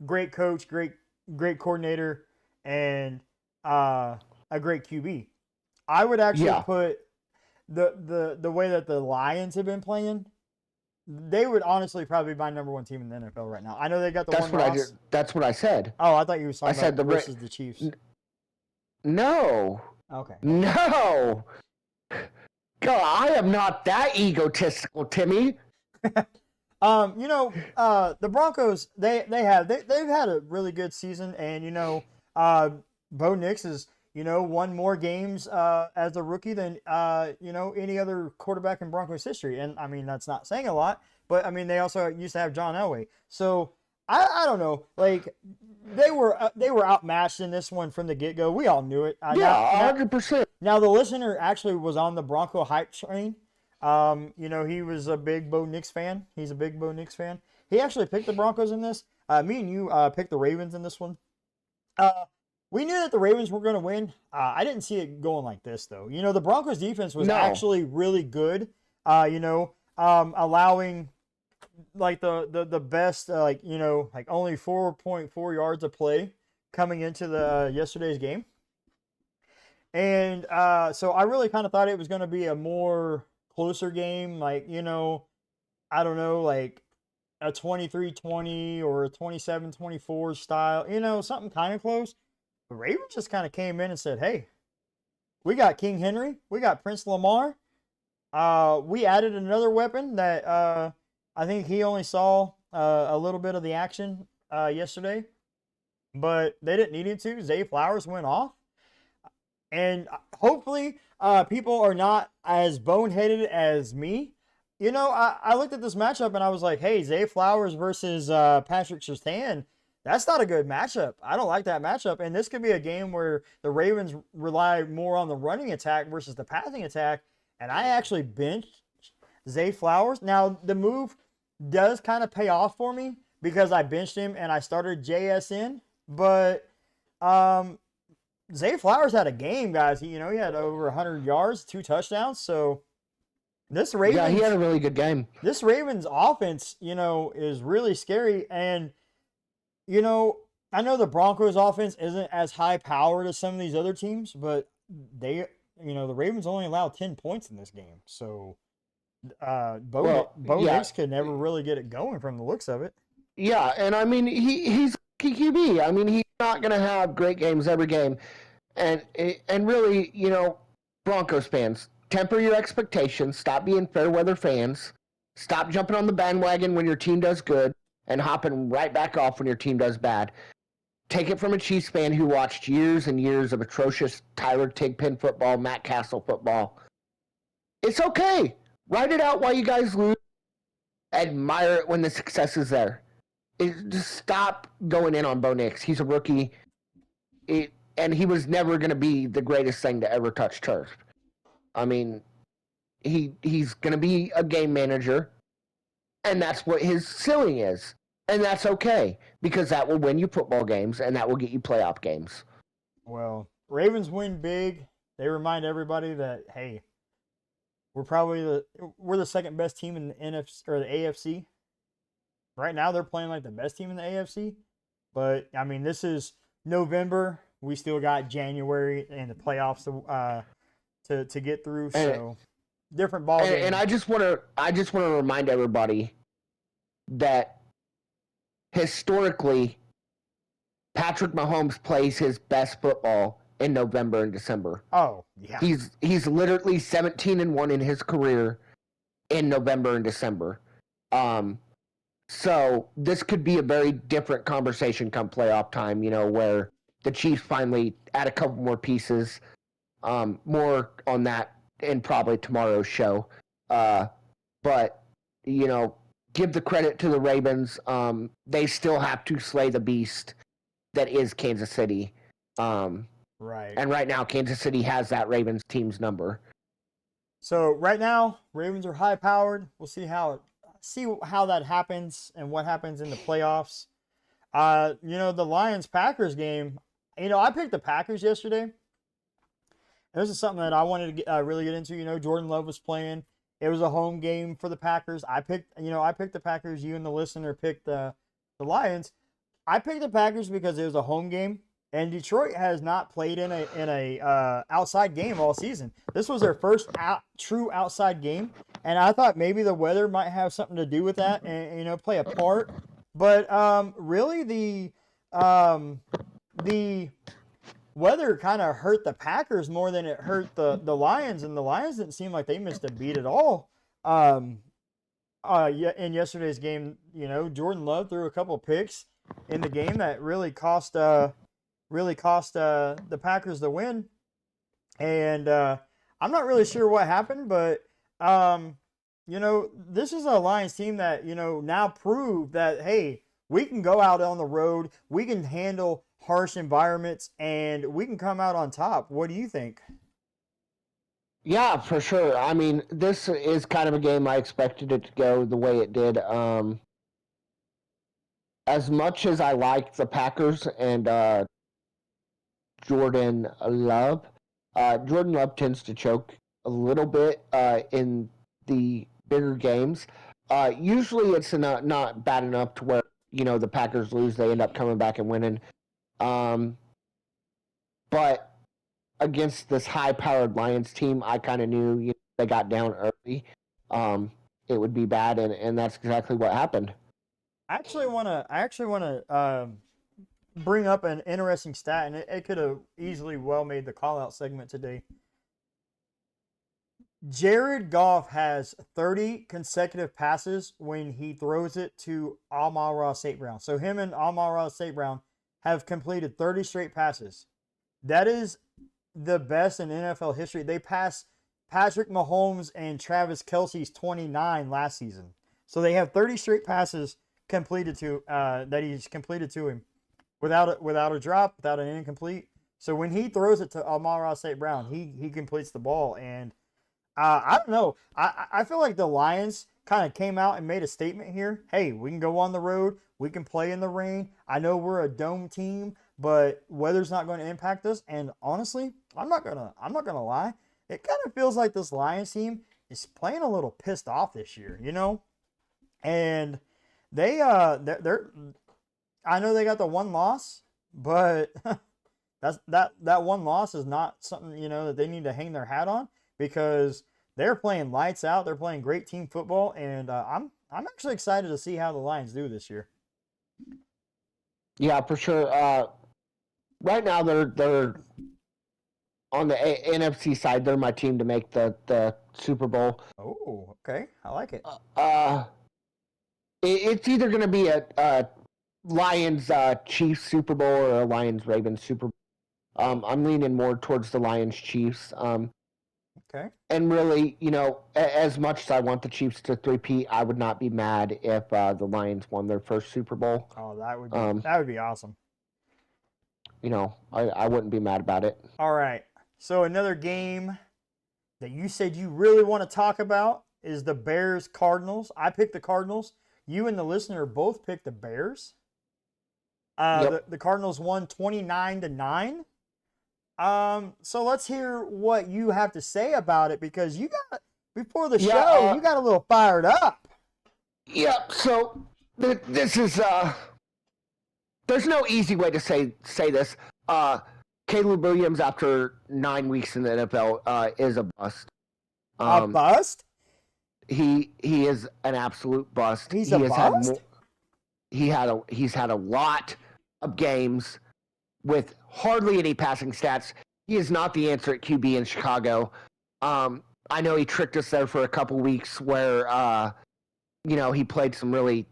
great coach, great coordinator, and a great QB. I would actually put the way that the Lions have been playing, they would honestly probably be my number one team in the NFL right now. I know they got the one loss.
That's what I said.
Oh, I thought you were talking about versus the Chiefs.
No.
Okay.
No. God, I am not that egotistical, Timmy.
The Broncos, they've had a really good season, and Bo Nix is won more games as a rookie than any other quarterback in Broncos history. And I mean, that's not saying a lot, but I mean, they also used to have John Elway. So I don't know, like they were outmatched in this one from the get go. We all knew it.
100%.
Now the listener actually was on the Bronco hype train. He was a big Bo Nix fan. He's a big Bo Nix fan. He actually picked the Broncos in this. Me and you picked the Ravens in this one. We knew that the Ravens were going to win. I didn't see it going like this, though. The Broncos defense was actually really good. Allowing like the best, like only 4.4 yards of play coming into the yesterday's game. And so I really kind of thought it was going to be a more closer game, like, I don't know, like a 23-20 or a 27-24 style, something kind of close. The Ravens just kind of came in and said, hey, we got King Henry. We got Prince Lamar. We added another weapon that I think he only saw a little bit of the action yesterday, but they didn't need him to. Zay Flowers went off. And hopefully people are not as boneheaded as me. I looked at this matchup and I was like, hey, Zay Flowers versus Patrick Surtain. That's not a good matchup. I don't like that matchup. And this could be a game where the Ravens rely more on the running attack versus the passing attack. And I actually benched Zay Flowers. Now, the move does kind of pay off for me because I benched him and I started JSN. But Zay Flowers had a game, guys. He had over 100 yards, 2 touchdowns. So this Ravens...
Yeah, he had a really good game.
This Ravens offense, is really scary. And I know the Broncos offense isn't as high powered as some of these other teams, but the Ravens only allowed 10 points in this game. So Bo Nix could never really get it going from the looks of it.
Yeah, and I mean, he's QB. I mean, he's not going to have great games every game. And really, Broncos fans, temper your expectations. Stop being fair weather fans. Stop jumping on the bandwagon when your team does good and hopping right back off when your team does bad. Take it from a Chiefs fan who watched years and years of atrocious Tyler Tigpin football, Matt Castle football. It's okay. Write it out while you guys lose. Admire it when the success is there. Just stop going in on Bo Nix. He's a rookie. And he was never going to be the greatest thing to ever touch turf. I mean, he's going to be a game manager. And that's what his ceiling is. And that's okay, because that will win you football games, and that will get you playoff games.
Well, Ravens win big. They remind everybody that, hey, we're the second best team in the NFC or the AFC. right now they're playing like the best team in the AFC. But I mean, this is November. We still got January and the playoffs to get through. So different ball game.
And I just want to remind everybody that historically, Patrick Mahomes plays his best football in November and December.
Oh yeah,
he's literally 17-1 in his career in November and December. So this could be a very different conversation come playoff time, where the Chiefs finally add a couple more pieces. More on that in probably tomorrow's show. But, give the credit to the Ravens. They still have to slay the beast that is Kansas City.
Right.
And right now, Kansas City has that Ravens team's number.
So right now, Ravens are high powered. We'll see how that happens and what happens in the playoffs. The Lions-Packers game, I picked the Packers yesterday. This is something that I wanted to really get into. Jordan Love was playing. It was a home game for the Packers. I picked the Packers. You and the listener picked the Lions. I picked the Packers because it was a home game, and Detroit has not played in a outside game all season. This was their first true outside game, and I thought maybe the weather might have something to do with that and play a part. But really, the weather kind of hurt the Packers more than it hurt the Lions, and the Lions didn't seem like they missed a beat at all. In yesterday's game, Jordan Love threw a couple picks in the game that really cost the Packers the win. And I'm not really sure what happened, but this is a Lions team that now proved that, hey, we can go out on the road, we can handle harsh environments, and we can come out on top. What do you think?
Yeah, for sure. I mean, this is kind of a game I expected it to go the way it did. As much as I like the Packers and Jordan Love tends to choke a little bit in the bigger games. Usually it's not bad enough to where, the Packers lose, they end up coming back and winning. But against this high-powered Lions team, I kind of knew they got down early. It would be bad, and that's exactly what happened.
I actually want to bring up an interesting stat, and it could have easily well made the call out segment today. Jared Goff has 30 consecutive passes when he throws it to Amon-Ra St. Brown. So him and Amon-Ra St. Brown have completed 30 straight passes. That is the best in NFL history. They passed Patrick Mahomes and Travis Kelce's 29 last season. So they have 30 straight passes completed that he's completed to him without a drop, without an incomplete. So when he throws it to Amon-Ra St. Brown, he completes the ball. And I don't know. I feel like the Lions kind of came out and made a statement here. Hey, we can go on the road. We can play in the rain. I know we're a dome team, but weather's not going to impact us. And honestly, I'm not gonna lie. It kind of feels like this Lions team is playing a little pissed off this year, And they're I know they got the one loss, but that one loss is not something that they need to hang their hat on, because they're playing lights out. They're playing great team football, and I'm actually excited to see how the Lions do this year.
Yeah, for sure. Right now they're on the NFC side. They're my team to make the Super Bowl.
Oh, okay, I like it.
It's either going to be a Lions Chiefs Super Bowl or a Lions Ravens Super Bowl. I'm leaning more towards the Lions Chiefs.
Okay.
And really, as much as I want the Chiefs to three-peat, I would not be mad if the Lions won their first Super Bowl.
Oh, that would be awesome.
I wouldn't be mad about it.
All right. So another game that you said you really want to talk about is the Bears-Cardinals. I picked the Cardinals. You and the listener both picked the Bears.
Yep.
The Cardinals won 29-9. So let's hear what you have to say about it, because before the show, you got a little fired up.
Yeah, so This is there's no easy way to say this. Caleb Williams, after 9 weeks in the NFL, is a bust.
A bust?
He is an absolute bust.
He's a bust?
He's had a lot of games with hardly any passing stats. He is not the answer at QB in Chicago. I know he tricked us there for a couple weeks where he played some really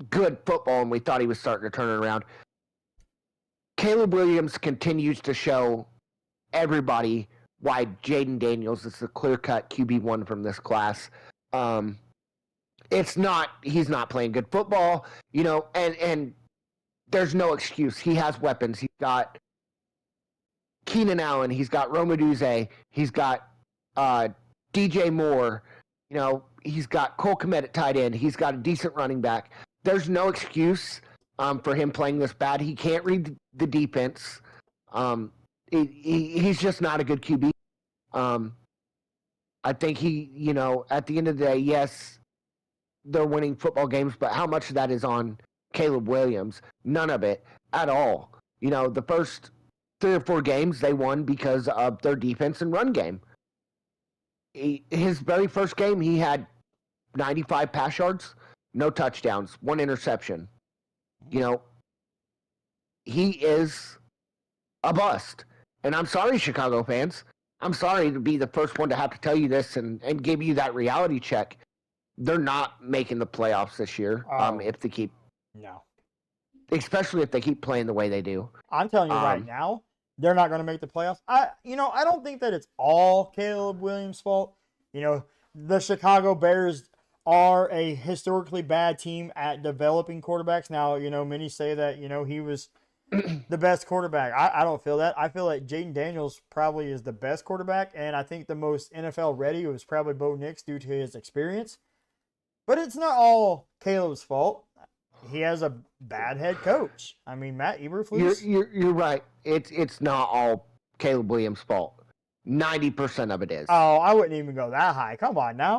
good football and we thought he was starting to turn it around. Caleb Williams continues to show everybody why Jaden Daniels is the clear-cut QB1 from this class. He's not playing good football, and there's no excuse. He has weapons. He's got Keenan Allen. He's got Rome Odunze. He's got DJ Moore. He's got Cole Kmet at tight end. He's got a decent running back. There's no excuse for him playing this bad. He can't read the defense. He's just not a good QB. I think he, at the end of the day, yes, they're winning football games, but how much of that is on Caleb Williams? None of it at all. The first 3 or 4 games they won because of their defense and run game. His very first game, he had 95 pass yards, no touchdowns, 1 interception. He is a bust. And I'm sorry, Chicago fans. I'm sorry to be the first one to have to tell you this and give you that reality check. They're not making the playoffs this year. If they keep especially if they keep playing the way they do.
I'm telling you right now, they're not going to make the playoffs. I don't think that it's all Caleb Williams' fault. The Chicago Bears are a historically bad team at developing quarterbacks. Now, many say that, he was the best quarterback. I don't feel that. I feel like Jaden Daniels probably is the best quarterback, and I think the most NFL ready was probably Bo Nix due to his experience. But it's not all Caleb's fault. He has a bad head coach. I mean, Matt Eberflus.
You're right. It's not all Caleb Williams' fault. 90% of it is.
Oh, I wouldn't even go that high. Come on now.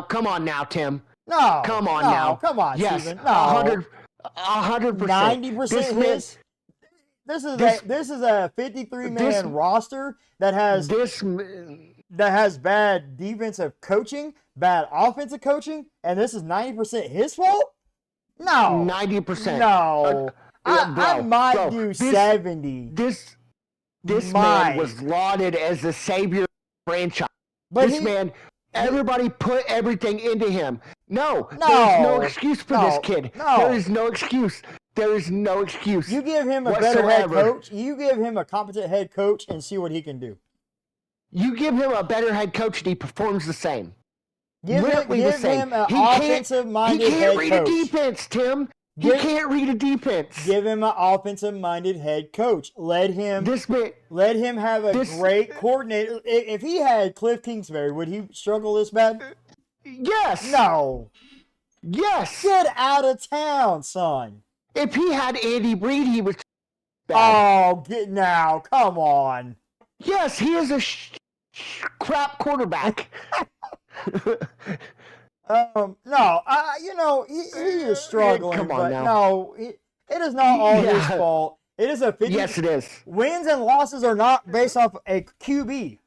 Come on now, Tim.
No.
Come on now.
Come on,
yes,
Steven. No.
100%.
90% his. This is a 53-man roster that has bad defensive coaching, bad offensive coaching, and this is 90% his fault? No.
90%.
No. I might do 70.
This man was lauded as the savior of the franchise.
But
everybody put everything into him. No. There's no excuse for this kid.
No.
There is no excuse. There is no excuse.
You give him a better head coach. You give him a competent head coach and see what he can do.
You give him a better head coach and he performs the same.
Give him an offensive-minded head coach.
He can't read a defense, Tim. He can't read a defense.
Give him an offensive-minded head coach. Let him have a great coordinator. If he had Cliff Kingsbury, would he struggle this bad?
Yes.
No.
Yes.
Get out of town, son.
If he had Andy Reid, he was bad.
Oh, now. Come on.
Yes, he is a crap quarterback.
No, he is struggling.
Come on now.
No, it is not all his fault. It is a 50.
Yes, it is.
Wins and losses are not based off a QB.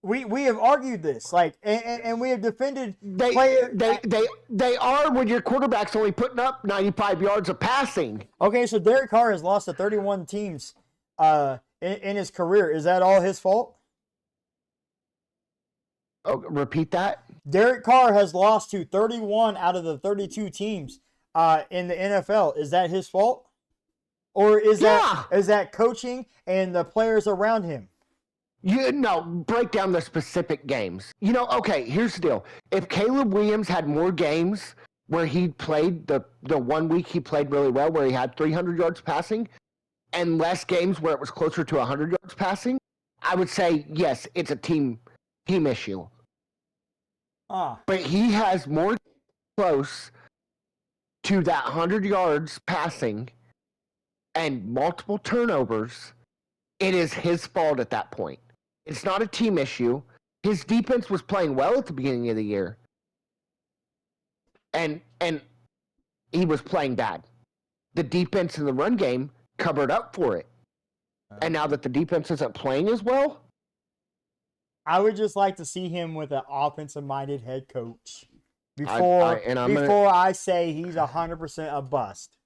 We have argued this, and we have defended.
They are when your quarterback's only putting up 95 yards of passing.
Okay, so Derek Carr has lost to 31 teams, in his career. Is that all his fault?
Oh, repeat that.
Derek Carr has lost to 31 out of the 32 teams in the NFL. Is that his fault? Or is that coaching and the players around him?
Break down the specific games. Okay, here's the deal. If Caleb Williams had more games where he played the 1 week he played really well, where he had 300 yards passing, and less games where it was closer to 100 yards passing, I would say, yes, it's a team issue. But he has more close to that 100 yards passing and multiple turnovers. It is his fault at that point. It's not a team issue. His defense was playing well at the beginning of the year. And he was playing bad. The defense in the run game covered up for it. And now that the defense isn't playing as well,
I would just like to see him with an offensive-minded head coach
I
say he's 100% a bust.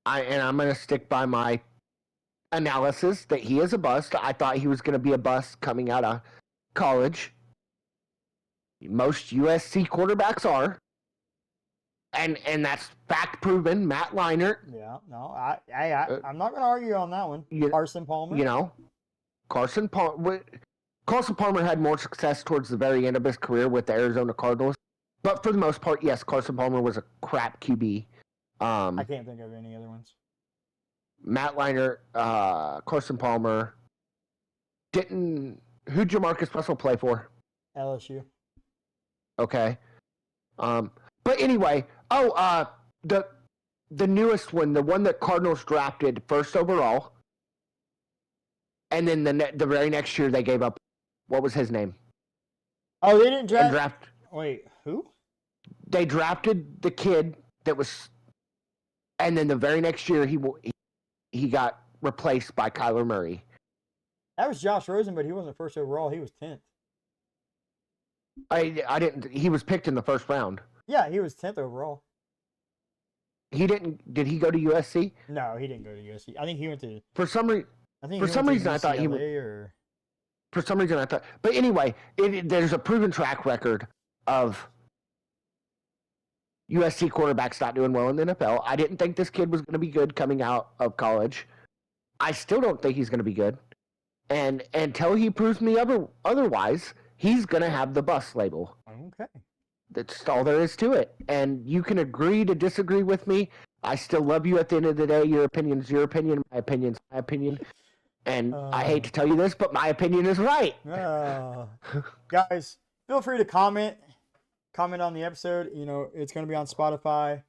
I'm going to stick by my analysis that he is a bust. I thought he was going to be a bust coming out of college. Most USC quarterbacks are. And that's fact proven. Matt Leinart.
Yeah, no, I'm not going to argue on that one. Carson Palmer.
You know, Carson Palmer had more success towards the very end of his career with the Arizona Cardinals. But for the most part, yes, Carson Palmer was a crap QB.
I can't think of any other ones.
Matt Leinart, Carson Palmer. Who'd Jamarcus Russell play for?
LSU.
Okay. But anyway, the newest one, the one that Cardinals drafted first overall, and then the very next year they gave up. What was his name?
Oh, they didn't draft. Wait, who?
They drafted the kid that was, and then the very next year he got replaced by Kyler Murray.
That was Josh Rosen, but he wasn't first overall. He was 10th.
I didn't. He was picked in the first round.
Yeah, he was 10th overall.
He didn't. Did he go to USC?
No, he didn't go to USC. I think he went to.
For some reason, I thought he would. For some reason, I thought. But anyway, there's a proven track record of USC quarterbacks not doing well in the NFL. I didn't think this kid was going to be good coming out of college. I still don't think he's going to be good. And until he proves me otherwise, he's going to have the bust label.
Okay.
That's all there is to it. And you can agree to disagree with me. I still love you at the end of the day. Your opinion's your opinion. My opinion's my opinion. And I hate to tell you this, but my opinion is right.
Guys, feel free to comment on the episode. You know, it's going to be on Spotify,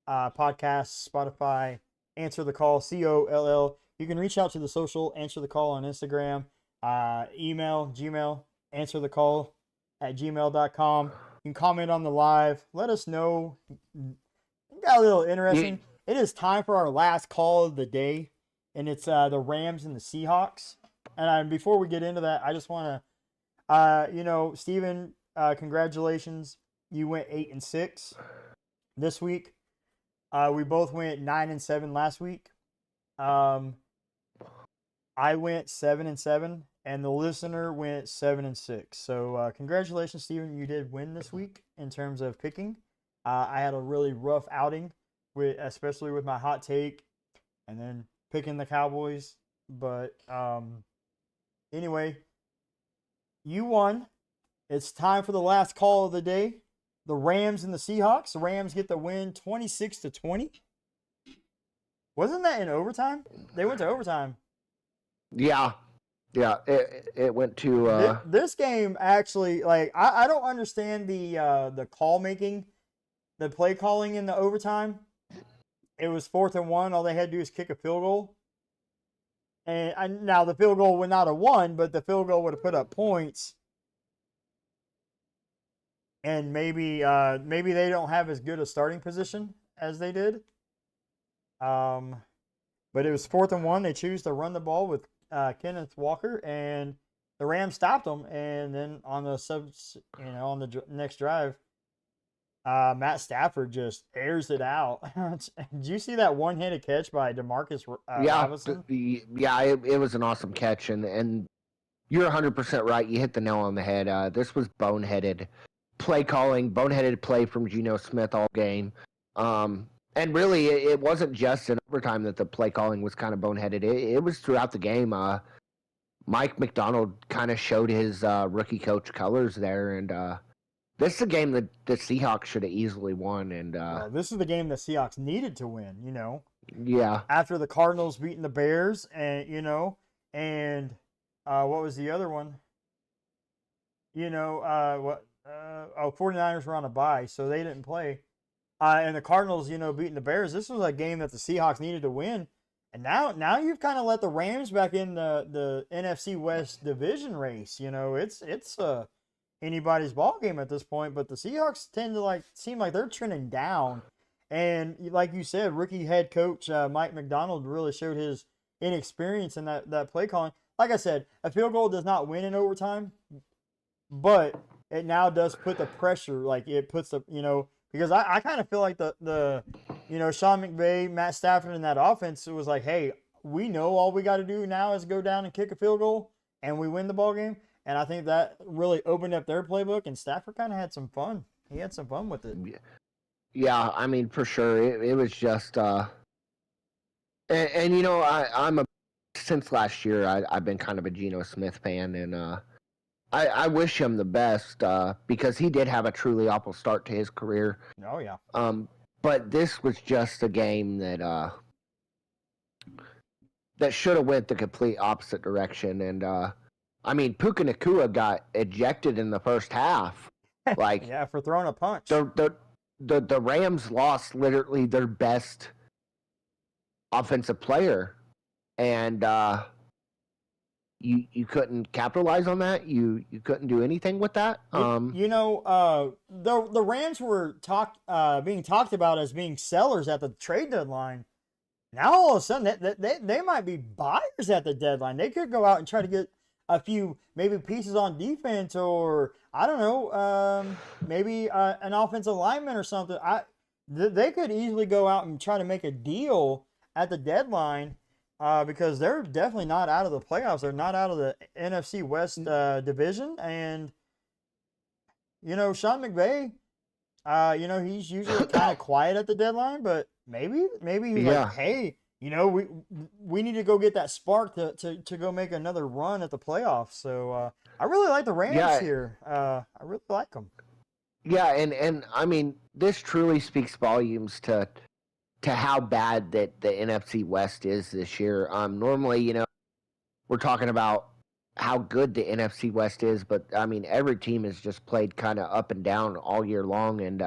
podcasts, Spotify, Answer the Coll, COLL. You can reach out to the social, Answer the Coll on Instagram, email, Gmail, answerthecoll@gmail.com. You can comment on the live. Let us know. It got a little interesting. It is time for our last call of the day, and it's the Rams and the Seahawks. And before we get into that, I just want to, Steven, congratulations. You went 8-6 this week. We both went 9-7 last week. I went 7-7. And the listener went 7-6. So congratulations, Steven. You did win this week in terms of picking. I had a really rough outing, especially with my hot take and then picking the Cowboys. But anyway, you won. It's time for the last call of the day. The Rams and the Seahawks. The Rams get the win 26-20. Wasn't that in overtime? They went to overtime.
Yeah. Yeah, it went to
this game actually, like, I don't understand the call making, the play calling in the overtime. It was 4th and 1. All they had to do is kick a field goal. And now the field goal would not have won, but the field goal would have put up points. And maybe they don't have as good a starting position as they did. But it was 4th and 1. They choose to run the ball with Kenneth Walker, and the Rams stopped them. And then on the next drive, Matt Stafford just airs it out. Did you see that one-handed catch by DeMarcus Robinson?
Yeah, it was an awesome catch, and you're 100% right. You hit the nail on the head. This was boneheaded play calling, boneheaded play from Geno Smith all game. And really, it wasn't just in overtime that the play calling was kind of boneheaded. It was throughout the game. Mike McDonald kind of showed his rookie coach colors there, and this is a game that the Seahawks should have easily won. And
this is the game the Seahawks needed to win.
Yeah.
After the Cardinals beating the Bears, and what was the other one? 49ers were on a bye, so they didn't play. And the Cardinals, beating the Bears. This was a game that the Seahawks needed to win. And now you've kind of let the Rams back in the NFC West division race. It's anybody's ball game at this point. But the Seahawks tend to seem like they're trending down. And like you said, rookie head coach Mike McDonald really showed his inexperience in that play calling. Like I said, a field goal does not win in overtime, but it now does put the pressure. Like it puts the because I kind of feel like the Sean McVay, Matt Stafford, in that offense, it was like, hey, we know all we got to do now is go down and kick a field goal, and we win the ball game. And I think that really opened up their playbook, and Stafford kind of had some fun. He had some fun with it.
Yeah, I mean, for sure. It was just, and I'm since last year, I've been kind of a Geno Smith fan, and I wish him the best because he did have a truly awful start to his career.
Oh, yeah.
But this was just a game that should have went the complete opposite direction, and I mean, Puka Nacua got ejected in the first half. Like,
yeah, for throwing a punch.
The Rams lost literally their best offensive player, and you couldn't capitalize on that. You couldn't do anything with that.
The Rams were being talked about as being sellers at the trade deadline. Now all of a sudden they might be buyers at the deadline. They could go out and try to get a few maybe pieces on defense, or I don't know, maybe an offensive lineman or something. They could easily go out and try to make a deal at the deadline because they're definitely not out of the playoffs. They're not out of the NFC West division, and Sean McVay, he's usually kind of quiet at the deadline, but maybe he's like, hey, we need to go get that spark to go make another run at the playoffs. So I really like the Rams here. I really like them.
Yeah, and I mean, this truly speaks volumes to how bad that the NFC West is this year. Normally, we're talking about how good the NFC West is, but I mean, every team has just played kind of up and down all year long, and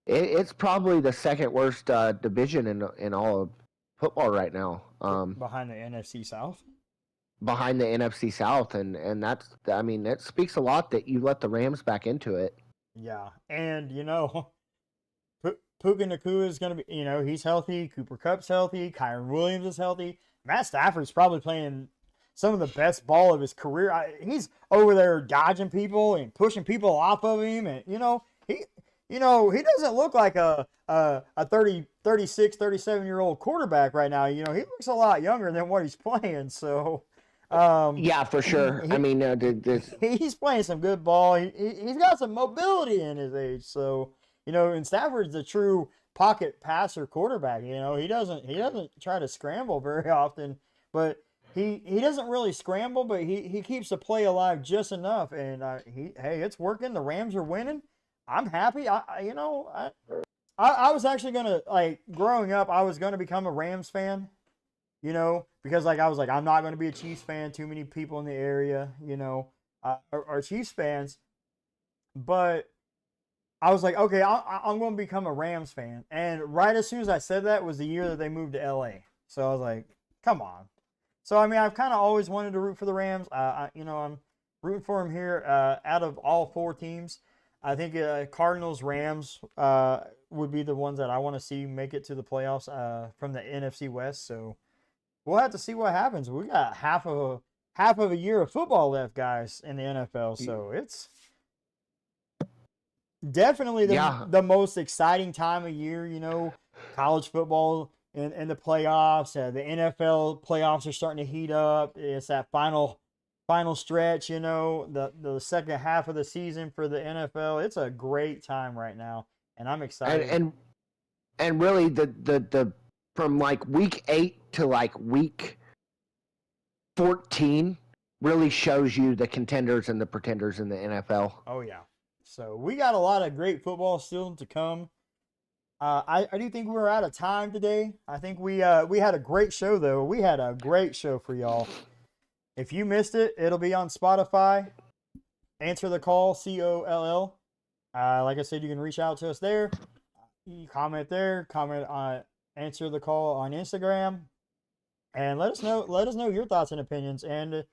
it's probably the second worst division in all of football right now.
Behind the NFC South.
Behind the NFC South, and that's, I mean, that speaks a lot that you let the Rams back into it.
Yeah, and Puka Nacua is going to be, he's healthy. Cooper Kupp's healthy. Kyron Williams is healthy. Matt Stafford's probably playing some of the best ball of his career. He's over there dodging people and pushing people off of him, and he doesn't look like a 36, 37-year-old quarterback right now. He looks a lot younger than what he's playing. So,
yeah, for sure. I mean,
he's playing some good ball. He's got some mobility in his age. So, and Stafford's a true pocket passer quarterback. He doesn't try to scramble very often, but he doesn't really scramble, but he keeps the play alive just enough. And hey, it's working. The Rams are winning. I'm happy. I was actually gonna, like, growing up, I was gonna become a Rams fan, because I was like, I'm not gonna be a Chiefs fan. Too many people in the area, are Chiefs fans. But I was like, okay, I'm gonna become a Rams fan. And right as soon as I said that was the year that they moved to LA. So I was like, come on. So I mean, I've kind of always wanted to root for the Rams. I'm rooting for them here. Out of all four teams, I think Cardinals, Rams would be the ones that I want to see make it to the playoffs from the NFC West. So we'll have to see what happens. We got half of a year of football left, guys, in the NFL. So it's definitely the most exciting time of year. College football in the playoffs. The NFL playoffs are starting to heat up. It's that final stretch, the second half of the season for the NFL. It's a great time right now, and I'm excited.
And really, the from like week 8 to like week 14 really shows you the contenders and the pretenders in the NFL.
Oh yeah. So we got a lot of great football still to come. I do think we're out of time today. I think we had a great show, though. We had a great show for y'all. If you missed it, it'll be on Spotify. Answer the Coll, COLL. Like I said, you can reach out to us there. You comment there. Comment on Answer the Coll on Instagram, and let us know your thoughts and opinions. And if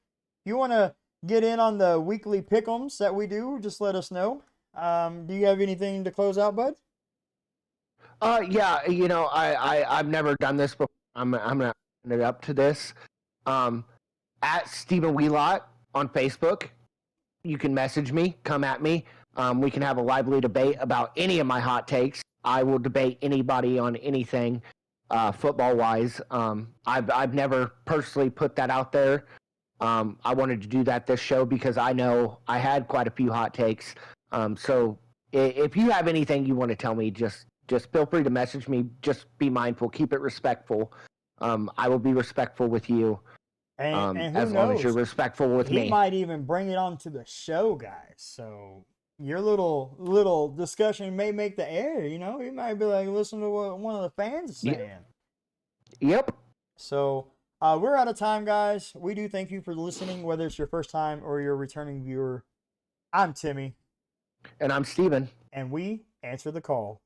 you want to get in on the weekly pick'ems that we do, just let us know. Do you have anything to close out, bud?
Yeah, I've never done this before. I'm gonna open it up to this. At Stephen Wheelot on Facebook, you can message me, come at me. We can have a lively debate about any of my hot takes. I will debate anybody on anything, football wise. I've never personally put that out there. I wanted to do that this show because I know I had quite a few hot takes. So if you have anything you want to tell me, just feel free to message me. Just be mindful, keep it respectful. I will be respectful with you,
And who
as long as you're
knows?
respectful with
He
me.
might even bring it onto the show, guys. So your little discussion may make the air. You know, he might be like, listen to what one of the fans is saying.
Yep.
So we're out of time, guys. We do thank you for listening, whether it's your first time or your returning viewer. I'm Timmy,
And I'm Steven.
and we answer the call.